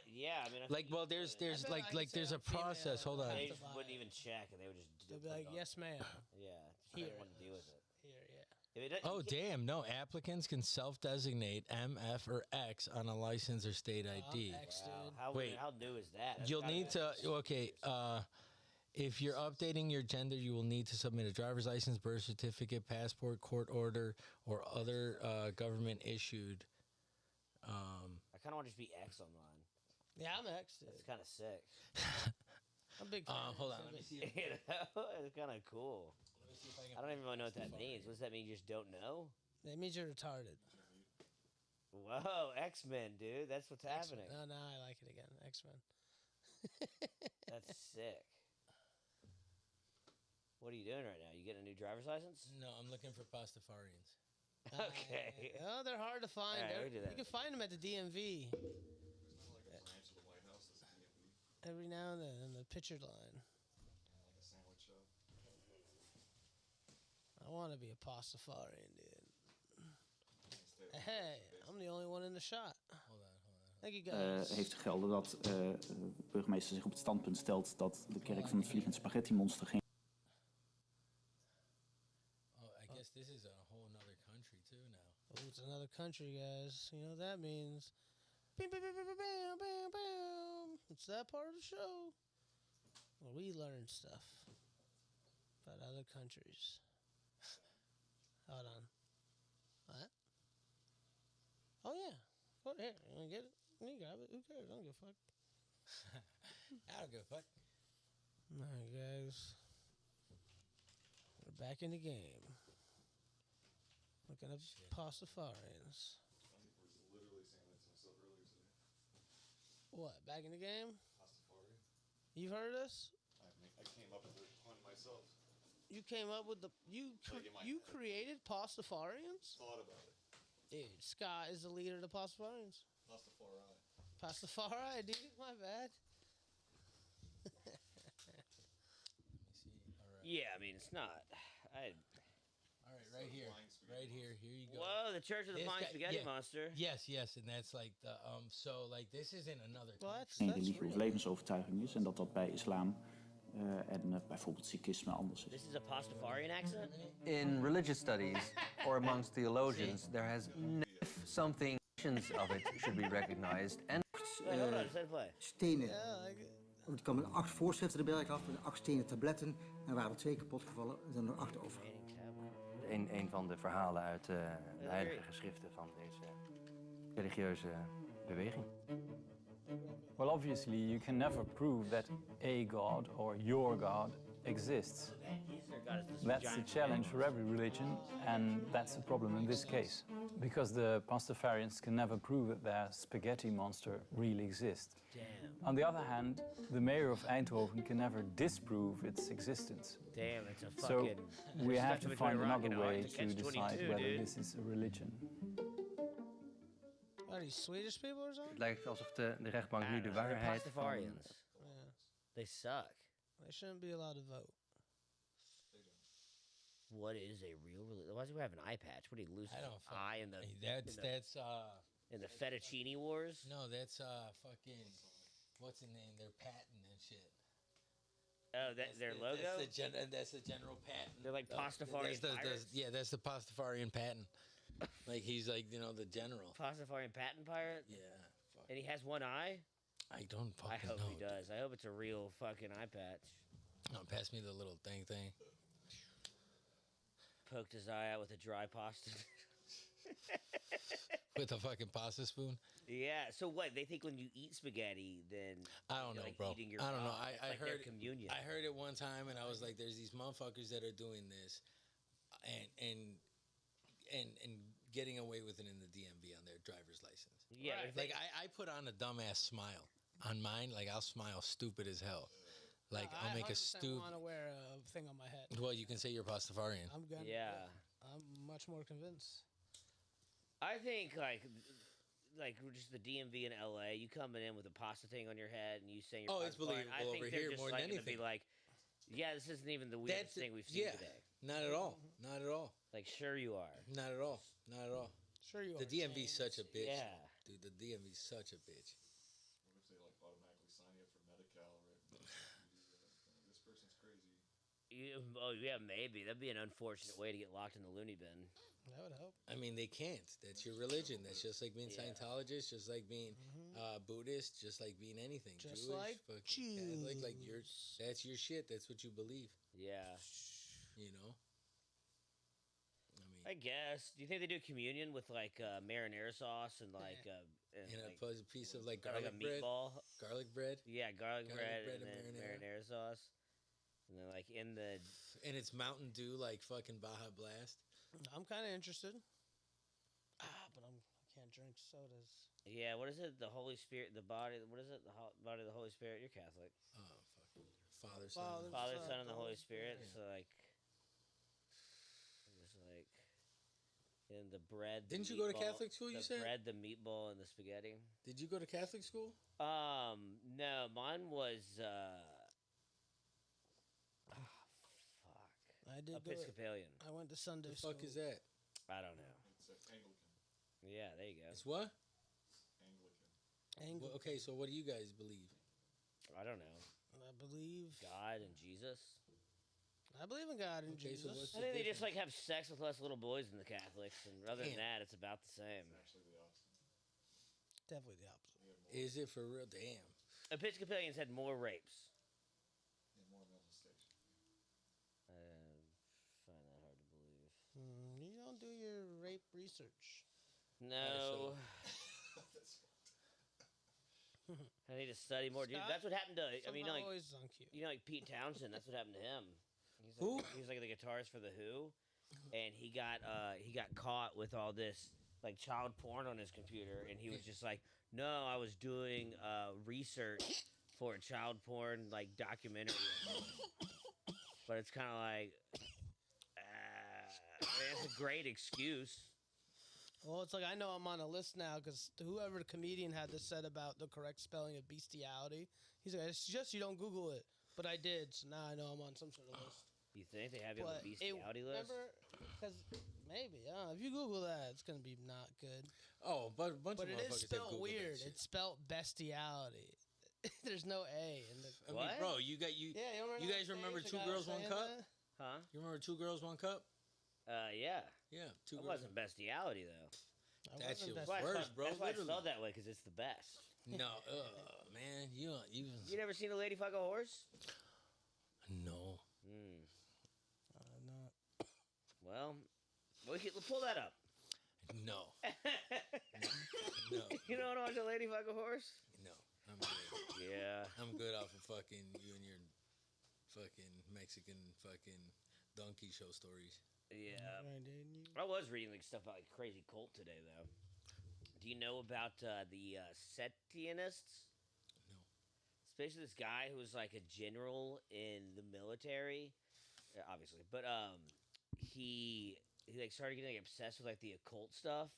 Like, think well, you there's could. there's bet like I can like say there's a I'm female. process. Hold on. They to just buy wouldn't it. even check, and they would just. They'll put be it like, on. yes, ma'am. Yeah, Here. just what to do with it. Here, yeah. If it doesn't- Oh you can't- damn! No, applicants can self-designate MF or X on a license or state ID. X, Wow, dude. how Wait. how new is that? That's You'll gotta need be- to okay. If you're updating your gender, you will need to submit a driver's license, birth certificate, passport, court order, or other government issued. I kind of want to just be X on mine. Yeah, I'm X, dude. It's kind of sick. I'm a big fan. Hold on, So let me big. see. You know, it's kind of cool. I don't even really know what that means. What does that mean? You just don't know? That means you're retarded. Whoa, X-Men, dude. That's what's happening. No, no, I like it again. X-Men. That's sick. What are you doing right now? You getting a new driver's license? No, I'm looking for Pastafarians. Okay. Oh, they're hard to find. All right, They're- we do that. You can find them at the DMV There's not like a branch of the White House that's a DMV, every now and then in the picture line. like a sandwich shop. I want to be a Pastafarian, dude. Instead of- Hey, I'm the only one in the shot. Hold on. Thank you, guys. heeft gelden dat de burgemeester zich op het standpunt stelt dat de kerk van het Vliegend Spaghetti Monster geen Oh, I guess this is a whole nother country too now. Oh, it's another country, guys. You know what that means? Bam, bam, bam, bam, bam, bam, bam. It's that part of the show where we learn stuff about other countries. Hold on. What? Oh, yeah. Oh, here. You want to get it? You can grab it. Who cares? I don't give a fuck. I don't give a fuck. All right, guys. We're back in the game. Looking up Pastafarians. I was literally saying that to myself earlier today. What? Back in the game? Pastafari. You've heard this? I came up with the pun myself. You came up with the Like in my you head. created Pastafarians? Thought about it. Dude, Scott is the leader of the Pastafarians. Pastafari. Pastafari, dude. My bad. Let me see. All right. Yeah, I mean, it's not. All right, right here. Flying spaghetti Right here. Here you go. Whoa, the Church of the This Flying guy- Spaghetti yeah. Monster. Yes, and that's like the so like this is in another Well, country. that's, geen that's religie of real. levensovertuiging is en dat dat bij islam en bijvoorbeeld Sikhisme anders is. This is a Pastafarian accent? In religious studies or amongst theologians, there has something of it should be recognized. And Wait, hold on, set play. Stenen. Yeah, like, Er kwamen 8 voorschriften erbij af, 8 stenen tabletten. En waren er 2 kapot gevallen, er zijn er 8 over. een van de verhalen uit de heilige geschriften van deze religieuze beweging. Well, obviously, you can never prove that a God or your God exists. That's the challenge for every religion, and that's the problem in this case. Because the Pastafarians can never prove that their spaghetti monster really exists. Damn. On the other hand, the mayor of Eindhoven can never disprove its existence. Damn, it's a So fucking. we have stuck to between find a rock another and a hard way to to catch decide 22, whether dude. this is a religion. are these Swedish people or something? Het lijkt alsof de rechtbank nu de The waarheid van... Pastafarians. Yeah. They suck. They shouldn't be allowed to vote. What is a real religion? Why does he have an eye patch? What did he lose I his don't fuck- eye in the That's in the- that's in the fettuccine wars? no, that's fucking what's the name? Their patent and shit. Oh, that their logo. That's the general patent. They're like Pastafarian pirates? yeah, that's the Pastafarian patent. Like he's like the general. Pastafarian patent pirate, Yeah. Fuck. and he has one eye. I don't I fucking hope know. he does. I hope it's a real fucking eye patch. No, pass me the little thing. Poked his eye out with a dry pasta. With a fucking pasta spoon. Yeah. So what? They think when you eat spaghetti, then I don't you're know, like bro. eating your I don't know. God. I It's like their heard communion. I heard it one time, and I was like, "There's these motherfuckers that are doing this," and getting away with it in the DMV on their driver's license. Yeah, Right. if Like I put on a dumbass smile on mine. Like I'll smile stupid as hell. Like I'll make a I stupid. want to wear a thing on my head. Well, you can say you're Pastafarian. I'm gonna. Yeah. I'm much more convinced. I think like just the DMV in LA, you coming in with a pasta thing on your head and you saying you're Oh, it's Pastafarian, believable I think over they're here just more than like gonna be anything. like, yeah, this isn't even the weirdest thing we've seen today. Not at all. Not at all. Like, sure you are. Not at all. Not at all. Sure you The are. DMV's such a bitch. Yeah. Dude, the DMV's such a bitch. What if they like automatically sign you up for Medi-Cal, right? This person's crazy. Oh yeah, maybe that'd be an unfortunate way to get locked in the loony bin. That would help. I mean, they can't. That's your religion. That's just like being Yeah. Scientologist, just like being Buddhist, just like being anything. Just Jewish, like fucking Catholic, like that's your shit. That's what you believe. Yeah, You know. I mean, I guess. Do you think they do communion with like marinara sauce and like and like, a piece of like like garlic a bread. meatball? Garlic bread, Yeah, garlic bread and and then marinara. marinara sauce, and then like in the and it's Mountain Dew, like fucking Baja Blast. I'm kind of interested. But I can't drink sodas. yeah, what is it? The Holy Spirit, the body. What is it? The body of the Holy Spirit. You're Catholic. Oh, fucking Father, Father, Son. Father, Son, Son, and the Holy Holy Spirit. Spirit. So like, it was like, and the bread. the Didn't you go to meatball- Catholic school, you The said? bread, the meatball, and the spaghetti. Did you go to Catholic school? No, mine was fuck. I did go. Episcopalian. I went to Sunday The school. fuck is that? I don't know. It's Anglican. Yeah, there you go. It's what? Anglican. Well, okay, so what do you guys believe? I don't know. I believe. God and Jesus. I believe in God and Okay, so Jesus. what's I the think they just difference? like have sex with less little boys than the Catholics, and other than Damn. that, it's about the same. It's actually the opposite. Definitely the opposite. We have more, Is it for real? Damn. Episcopalians had more rapes. we have more molestation. I find that hard to believe. You don't do your rape research. No. I need to study more, dude. Scott, That's what happened to. I mean, Somehow like always on cue. you know, like Pete Townsend. That's what happened to him. He's Who? like, he's like the guitarist for the Who, and he got caught with all this like child porn on his computer, and he was just like, "No, I was doing research for a child porn like documentary." But it's kind of like, it's a great excuse. Well, it's like I know I'm on a list now because whoever the comedian had this said about the correct spelling of bestiality, he's like, it's just you don't Google it. But I did, so now I know I'm on some sort of list. You think they have you on But the bestiality list? Remember, because maybe, if you Google that, it's going to be not good. Oh, but a bunch But of it motherfuckers is have spelled Googled weird. that shit. It's spelled bestiality. There's no A in the. I mean, What? bro, you got you. Yeah, You guys remember Two Girls, One Cup? Huh? You remember Two Girls, One Cup? Yeah. Yeah, Two It Girls. wasn't bestiality though. That shit was That's why I worse, spelled- bro. That's why I Literally. spelled that way because it's the best. No, man, you. You never seen a lady fuck a horse? No. Hmm. Not. Well, we can pull that up. No. No. You don't want to watch a lady fuck a horse? No. I'm good. Yeah. I'm good off of fucking you and your fucking Mexican fucking donkey show stories. Yeah. Right, didn't you? I was reading like stuff about like crazy cult today though. Do you know about the Setianists? No. It's basically this guy who was like a general in the military, obviously, but he like started getting like, obsessed with like the occult stuff,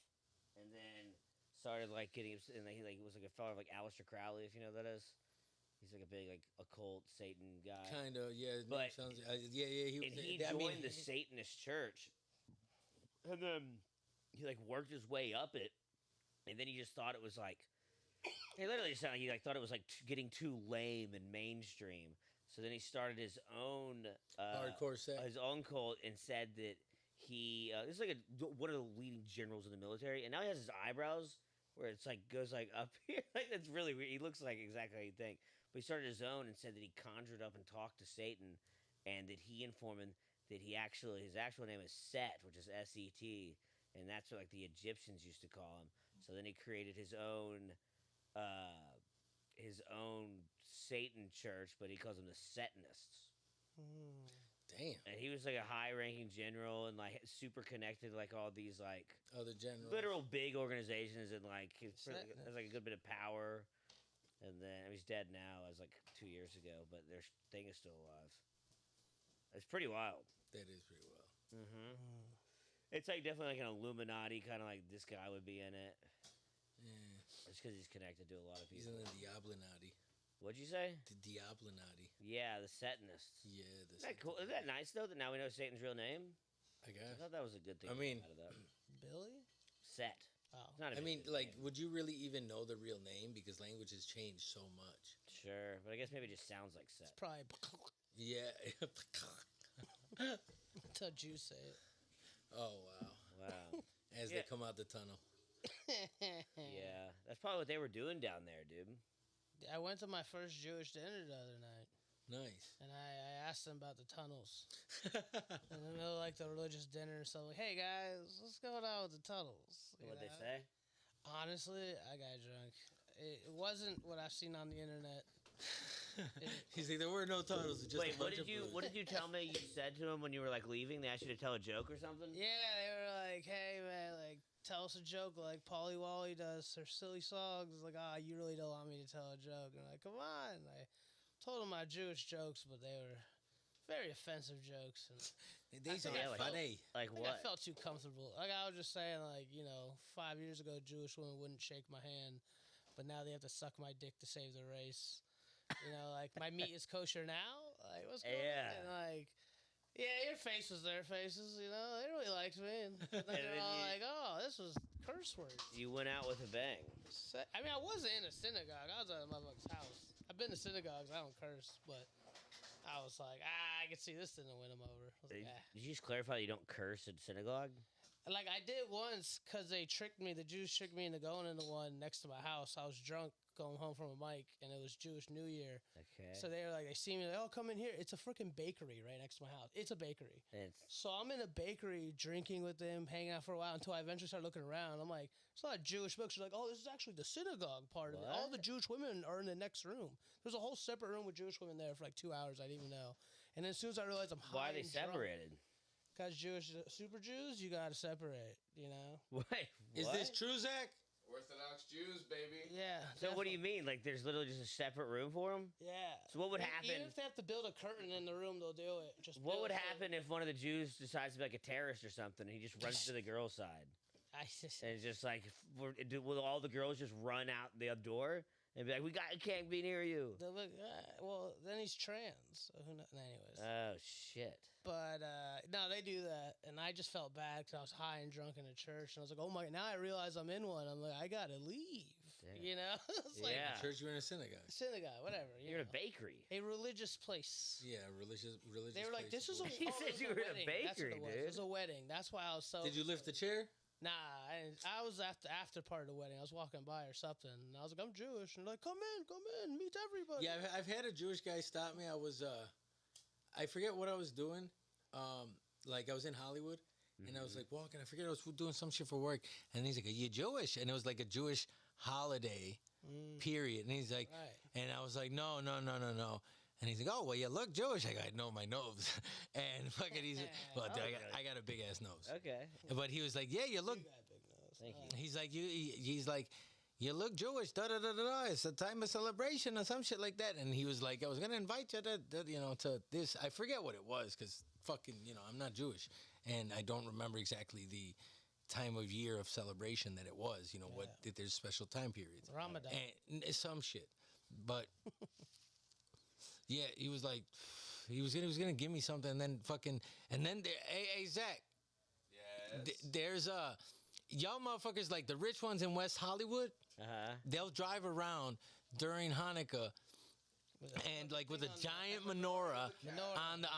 and then started like getting and he like was like a follower of like Aleister Crowley, if you know who that is. He's like a big like occult Satan guy. Kind of, yeah. his name But- sounds, yeah. He was. And he joined the Satanist church, and then he like worked his way up it, and then he just thought it was like, he literally just sounded like he like thought it was like getting too lame and mainstream. So then he started his own hardcore sect. his own cult, and said that he this is like one of the leading generals in the military, and now he has his eyebrows where it's like goes like up here, like that's really weird. He looks like exactly how you think. But he started his own and said that he conjured up and talked to Satan, and that he informed him that his actual name is Set, which is S-E-T, and that's what like the Egyptians used to call him. So then he created his own Satan church, but he calls them the Satanists. Hmm. Damn. And he was like a high-ranking general and like super connected to like all these like Other generals. literal big organizations and like he's Exactly. has like a good bit of power. And then he's dead now, as like 2 years ago, but their thing is still alive. It's pretty wild. That is pretty wild. Mm-hmm. It's like definitely like an Illuminati kind of like this guy would be in it. Yeah. It's because he's connected to a lot of He's people. in the Diablinati. What'd you say? The Diablinati. Yeah, the Satanists. Yeah. Isn't that cool? Isn't that nice though? That now we know Satan's real name. I I guess. thought that was a good thing. I mean- out of that. Billy? Set. Oh. It's not a I very mean, good like, name. would you really even know the real name? Because language has changed so much. Sure, but I guess maybe it just sounds like Set. It's probably Yeah. that's how Jews say it. Oh, wow. Wow. As Yeah. they come out the tunnel. Yeah, that's probably what they were doing down there, dude. I went to my first Jewish dinner the other night, Nice. and I asked them about the tunnels. In the middle of like the religious dinner or something. Like, hey guys, what's going on with the tunnels? You What'd they know? say? Honestly, I got drunk. It wasn't what I've seen on the internet. He's like, there were no tunnels. Just Wait, a what bunch did of you blues. what did you tell me you said to them when you were like leaving? They asked you to tell a joke or something? Yeah, they were like, hey man, like tell us a joke like Polly Wally does her silly songs. Like, you really don't want me to tell a joke. And I'm like, come on. And I told them my Jewish jokes, but they were very offensive jokes. And They think say I felt- funny. Like I think what? I felt too comfortable. Like I was just saying, like, 5 years ago, Jewish women wouldn't shake my hand, but now they have to suck my dick to save the race. Like my meat is kosher now. Like what's going Yeah. on? Like, yeah, your face was their faces. They really liked me, and then And they're then all you- like, "Oh, this was curse words." You went out with a bang. I mean, I wasn't in a synagogue. I was at my motherfucker's house. I've been to synagogues. I don't curse, but I was like, I could see this didn't win him over. I was Did like, you just clarify you don't curse in synagogue? Like I did once because they tricked me. The Jews tricked me into going into one next to my house. I was drunk going home from a mic, and it was Jewish New Year. Okay. So they were like, they see me, like, oh, come in here. It's a freaking bakery right next to my house. It's a bakery. It's So I'm in a bakery drinking with them, hanging out for a while until I eventually start looking around. I'm like, it's a lot of Jewish books. They're like, oh, this is actually the synagogue part of it. All the Jewish women are in the next room. There's a whole separate room with Jewish women there for like 2 hours. I didn't even know. And then as soon as I realized I'm high why are they and drunk, separated? because Jewish super Jews, you gotta separate. Wait, Is what? this true, Zach? Orthodox Jews, baby. Yeah. So what do you mean? Like there's literally just a separate room for them? Yeah. So what would Even happen? if they have to build a curtain in the room, they'll do it. Just What build would it. happen if one of the Jews decides to be like a terrorist or something, and he just runs to the girl's side? I just, And it's just like, will all the girls just run out the door and be like, can't be near you? they'll look, well, then he's trans. So who knows? Anyways. Oh shit! But no, they do that, and I just felt bad because I was high and drunk in a church, and I was like, "Oh my!" Now I realize I'm in one. I'm like, I gotta leave. Damn. It's like Yeah. Church, you're in a synagogue. synagogue, whatever. You're in a bakery. a religious place. Yeah, religious. They were like, "This is a." He oh, said it was you a were in a wedding. That's what bakery, it was. dude. It was a wedding. That's why I was so. Did you lift the chair? Nah, I was at the after part of the wedding. I was walking by or something, and I was like, "I'm Jewish," and they're like, come in, meet everybody. Yeah, I've had a Jewish guy stop me. I was, I forget what I was doing. Like I was in Hollywood, and I was like walking. I forget I was doing some shit for work, and he's like, "Are you Jewish?" And it was like a Jewish holiday period, and he's like, and I was like, "No." And he's like, "Oh, well, you look Jewish." I go, "I know my nose," and fucking he's, well, dude, I got a big ass nose. Okay. But he was like, "Yeah, you look." Thank you. He's like, he's like, "You look Jewish, da da da da da. It's a time of celebration or some shit like that." And he was like, "I was gonna invite you to this." I forget what it was because fucking, I'm not Jewish, and I don't remember exactly the time of year of celebration that it was. What that there's special time periods. Ramadan. And it's some shit, but yeah, he was like, he was gonna give me something, and then hey Zach, Yes. there's y'all motherfuckers like the rich ones in West Hollywood. They'll drive around during Hanukkah and like with a giant menorah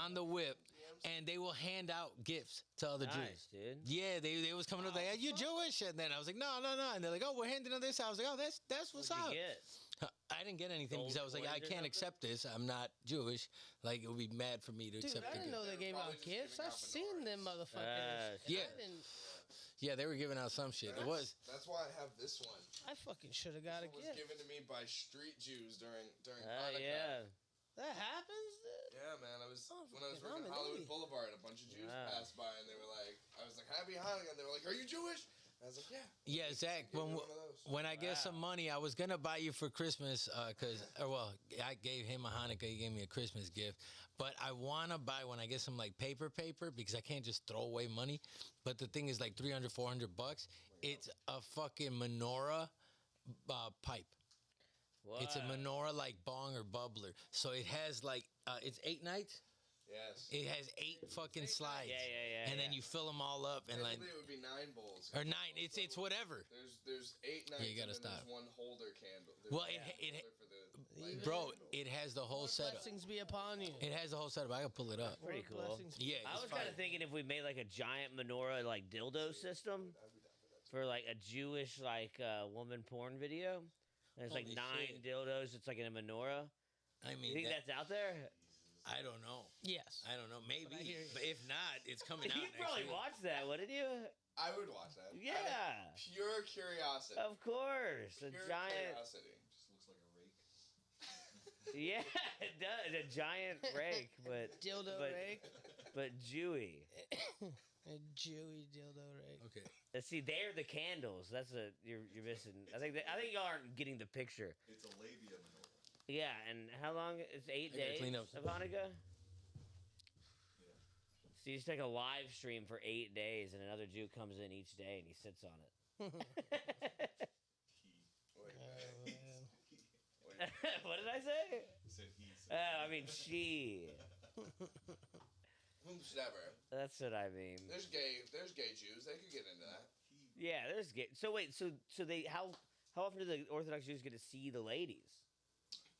on the whip, and they will hand out gifts to other Jews. Nice, dude. Yeah, they was coming up like, "Are you Jewish?" And then I was like, "No," and they're like, "Oh, we're handing out this." I was like, "Oh, that's what's What'd up." you get? I didn't get anything because I was like, Gold I coins or can't something? accept this. I'm not Jewish. Like it would be mad for me to Dude, accept I the didn't gift. know they gave out gifts. I've seen them motherfuckers. Yeah. I didn't. Yeah, they were giving out some shit. It was. That's why I have this one. I fucking should have got a This one was gift. given to me by street Jews during Oh Hanukkah. yeah. That happens, dude. Yeah, man. I was was Oh, when I was fucking working at Hollywood idiot. Boulevard. A bunch of Jews Wow. passed by, and they were like, I was like, Happy Hanukkah. And they were like, Are you Jewish? And I was like, Yeah. Yeah, Zach. Give me When one of those. when I get some money, I was gonna buy you for Christmas, I gave him a Hanukkah. He gave me a Christmas gift, but I wanna buy when I get some like paper because I can't just throw away money. But the thing is like $300, $400. It's a fucking menorah pipe. It's a Wow. menorah like bong or bubbler. So it has like it's 8 nights. Yes. It has 8 fucking slides. Yeah. And then you fill them all up and like Technically, it would be 9 bowls. or 9. It's whatever. There's 8 nights. Yeah, you gotta and then stop. There's one holder candle. There's Well, one it holder for the light. bro, it has the whole Lord setup. blessings be upon you. It has the whole setup. I can pull it up. Pretty Lord cool. blessings. Yeah, I it's was kind fire. of thinking if we made like a giant menorah like dildo system for like a Jewish like woman porn video. And it's like Holy 9 shit. dildos. It's like in a menorah. I You mean, think that's out there? I don't know. Yes. I don't know. Maybe, I hear you. but if not, it's coming out. You'd next probably week. watch that, wouldn't you? I would watch that. Yeah. Out of pure curiosity. Of course, a Pure giant. curiosity. Just looks like a rake. Yeah, it does. A giant rake, but Dildo but, rake. but Jewy. A Jewy dildo rake. Okay. See, they're the candles. That's a you're missing. I think y'all aren't getting the picture. It's a labia menorah. Yeah, and how long? It's 8 I gotta days clean up. of Hanukkah. So you just take a live stream for 8 days, and another Jew comes in each day, and he sits on it. What did I say? Said he. I mean she. Whomsoever. That's what I mean. There's gay Jews. They could get into that. Yeah, there's gay. So wait, so they how often do the Orthodox Jews get to see the ladies?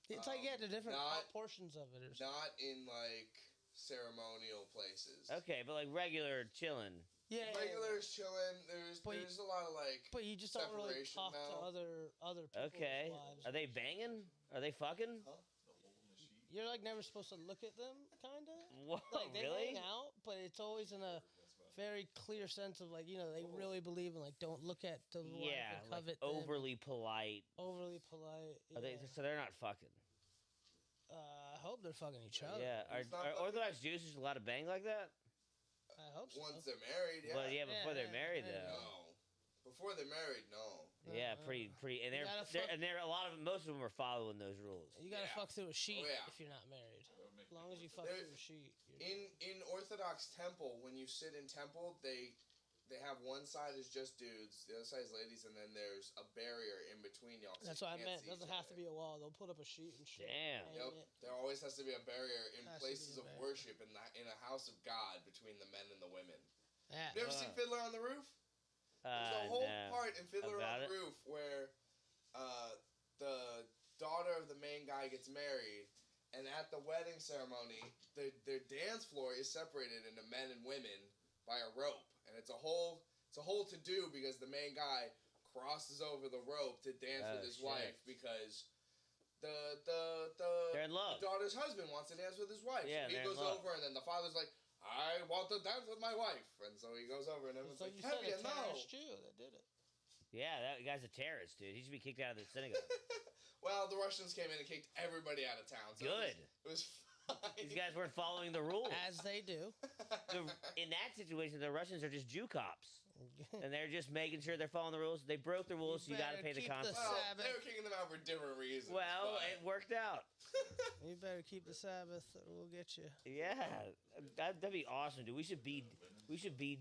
It's like, yeah, the different not- portions of it or something. Not in like ceremonial places. Okay, but like regular chilling. Yeah. Regulars chilling. But There's a lot of like. But you just don't really separation talk to now. other people's Okay. wives. Are they banging? Are they fucking? You're like never supposed to look at them, kind of. Whoa, Like they really? hang out, but it's always in a very clear sense of like, you know, they really believe in like don't look at the wife Yeah, and like covet them. overly polite. Overly polite. Are they? yeah. So they're not fucking. I hope they're fucking each other. Yeah. It's not Are fucking. Orthodox Jews just allowed to bang like that? I hope so. Once they're married, yeah. Well, yeah, before they're married yeah. though. No. Before they're married, no. Yeah, pretty, and You gotta fuck- and they're a lot of most of them are following those rules. You gotta Yeah. fuck through a sheet Oh, yeah. if you're not married. As long as you fuck There- through a sheet. You're In Orthodox temple, when you sit in temple, they have one side is just dudes, the other side is ladies, and then there's a barrier in between y'all. so That's you what I can't meant. see It doesn't each have to other. be a wall. They'll put up a sheet and shit. Damn. hang Yep. it. There always has to be a barrier in Has to places be a of barrier. worship in a house of God between the men and the women. Yeah. You ever seen Fiddler on the Roof? There's a whole no. part in Fiddler About on the it? Roof where the daughter of the main guy gets married, and at the wedding ceremony, their dance floor is separated into men and women by a rope, and it's a whole to do because the main guy crosses over the rope to dance Oh, with his shit. wife because the They're in love. daughter's husband wants to dance with his wife. Yeah, so he they're in goes love. over, and then the father's like, I want to dance with my wife, and so he goes over, and everyone's So like, you said a Kevin, no. terrorist Jew that did it. Yeah, that guy's a terrorist, dude. He should be kicked out of the synagogue. Well, the Russians came in and kicked everybody out of town. So Good. It was fine. These guys weren't following the rules. As they do. In that situation, the Russians are just Jew cops, and they're just making sure they're following the rules. They broke the rules, so you got to better pay the keep the consequences. Well, Sabbath. they were kicking them out for different reasons. Well, but- it worked out. You better keep the Sabbath or we'll get you. Yeah, that'd be awesome, dude. We should be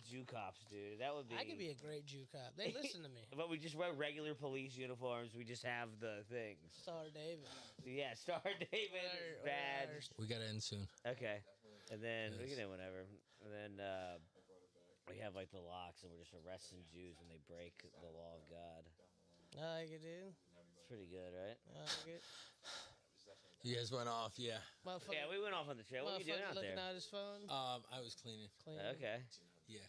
Jew cops, dude. That would be. I could be a great Jew cop. They listen to me. But we just wear regular police uniforms. We just have the things. Star David. Yeah, Star David Or- badge. We gotta end soon. Okay, and then we Yes. can do whatever. And then we have like the locks, and we're just arresting Jews when they break the law of God. I like it, dude. It's pretty good, right? I like it. You guys went off, yeah. Motherfucker, Yeah, we went off on the trail. What are you doing motherfucker out looking there? at his phone. I was cleaning. Clean. Okay. Yeah,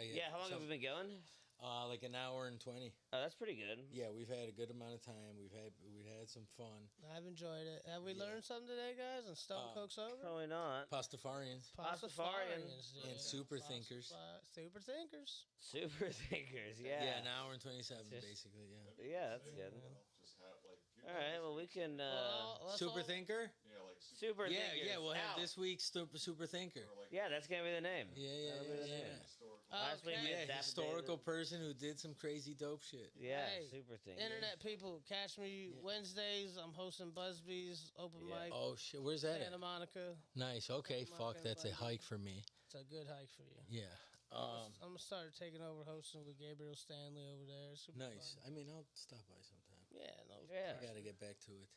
Yeah, how long have we been going? Like an hour and 20. Oh, that's pretty good. Yeah, we've had a good amount of time. We've had some fun. I've enjoyed it. Have we learned something today, guys? And Stone Coke's over? Probably not. Pastafarians Pastafarians. dude. and super thinkers. Super thinkers. Super thinkers, yeah. Yeah, an hour and 27, Just- basically. Yeah. Yeah, that's good. Just have like. All right, well we can. Well, let's Super all- thinker. Yeah, like Super Yeah, Thinkers. yeah. We'll have Out. this week's super thinker. Yeah, that's gonna be the name. Yeah. That'll be the name. Last week we Yeah, had Daffy historical David. person who did some crazy dope shit. Yeah, Hey, Super Thinkers. Internet people, catch me Wednesdays. I'm hosting Busby's open mic. Oh shit, where's that Santa at? Monica. Nice. Okay, Open mic fuck, that's a everybody. hike for me. It's a good hike for you. Yeah. I'm gonna start taking over hosting with Gabriel Stanley over there. It's super Nice. fun. I mean, I'll stop by sometime. Yeah, no, I gotta get back to it.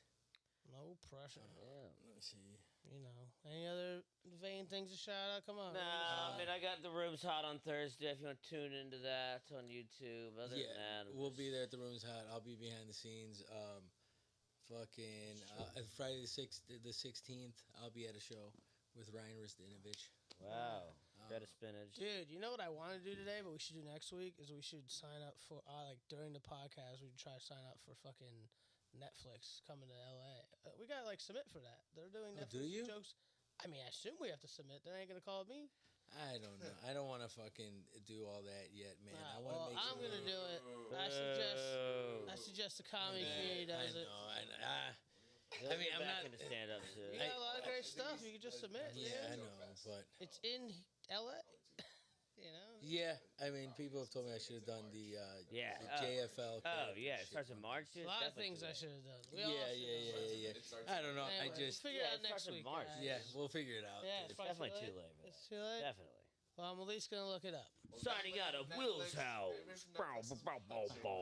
no pressure. Yeah. Let me see. You know, any other vain things to shout out? Come on. Nah, I mean, I got the Room's Hot on Thursday. If you want to tune into that on YouTube. Other Yeah, than that, we'll be there at the Room's Hot. I'll be behind the scenes. Friday the 16th, I'll be at a show with Ryan Ristinovich. Wow. Got a spinach. Dude, you know what I want to do today, but we should do next week is we should sign up for like during the podcast we try to sign up for fucking Netflix coming to LA. We gotta like submit for that. They're doing Netflix do you? jokes. I mean, I assume we have to submit. They ain't gonna call me. I don't know. I don't want to fucking do all that yet, man. I want to Well, make I'm sure. gonna do it. I suggest the comedy community I does it. know. He'll I mean, get I'm back not. into stand up soon. You got a lot of great stuff. You can just submit. Yeah, I dude. know, but It's in LA. You know. yeah, I mean, people have told me I should have done the JFL. Oh, yeah. It shit. starts in March, dude. A lot of Definitely things do I it. should have done. Yeah. I don't know. I Anyway, just. figure it out it starts next in week. March. guys. Yeah, we'll figure it out. Yeah, dude. it's probably Definitely too late for that. It's too late. Definitely. Well, I'm at least gonna look it up. Signing out of Will's house. Bow, bow, bow, bow, bow.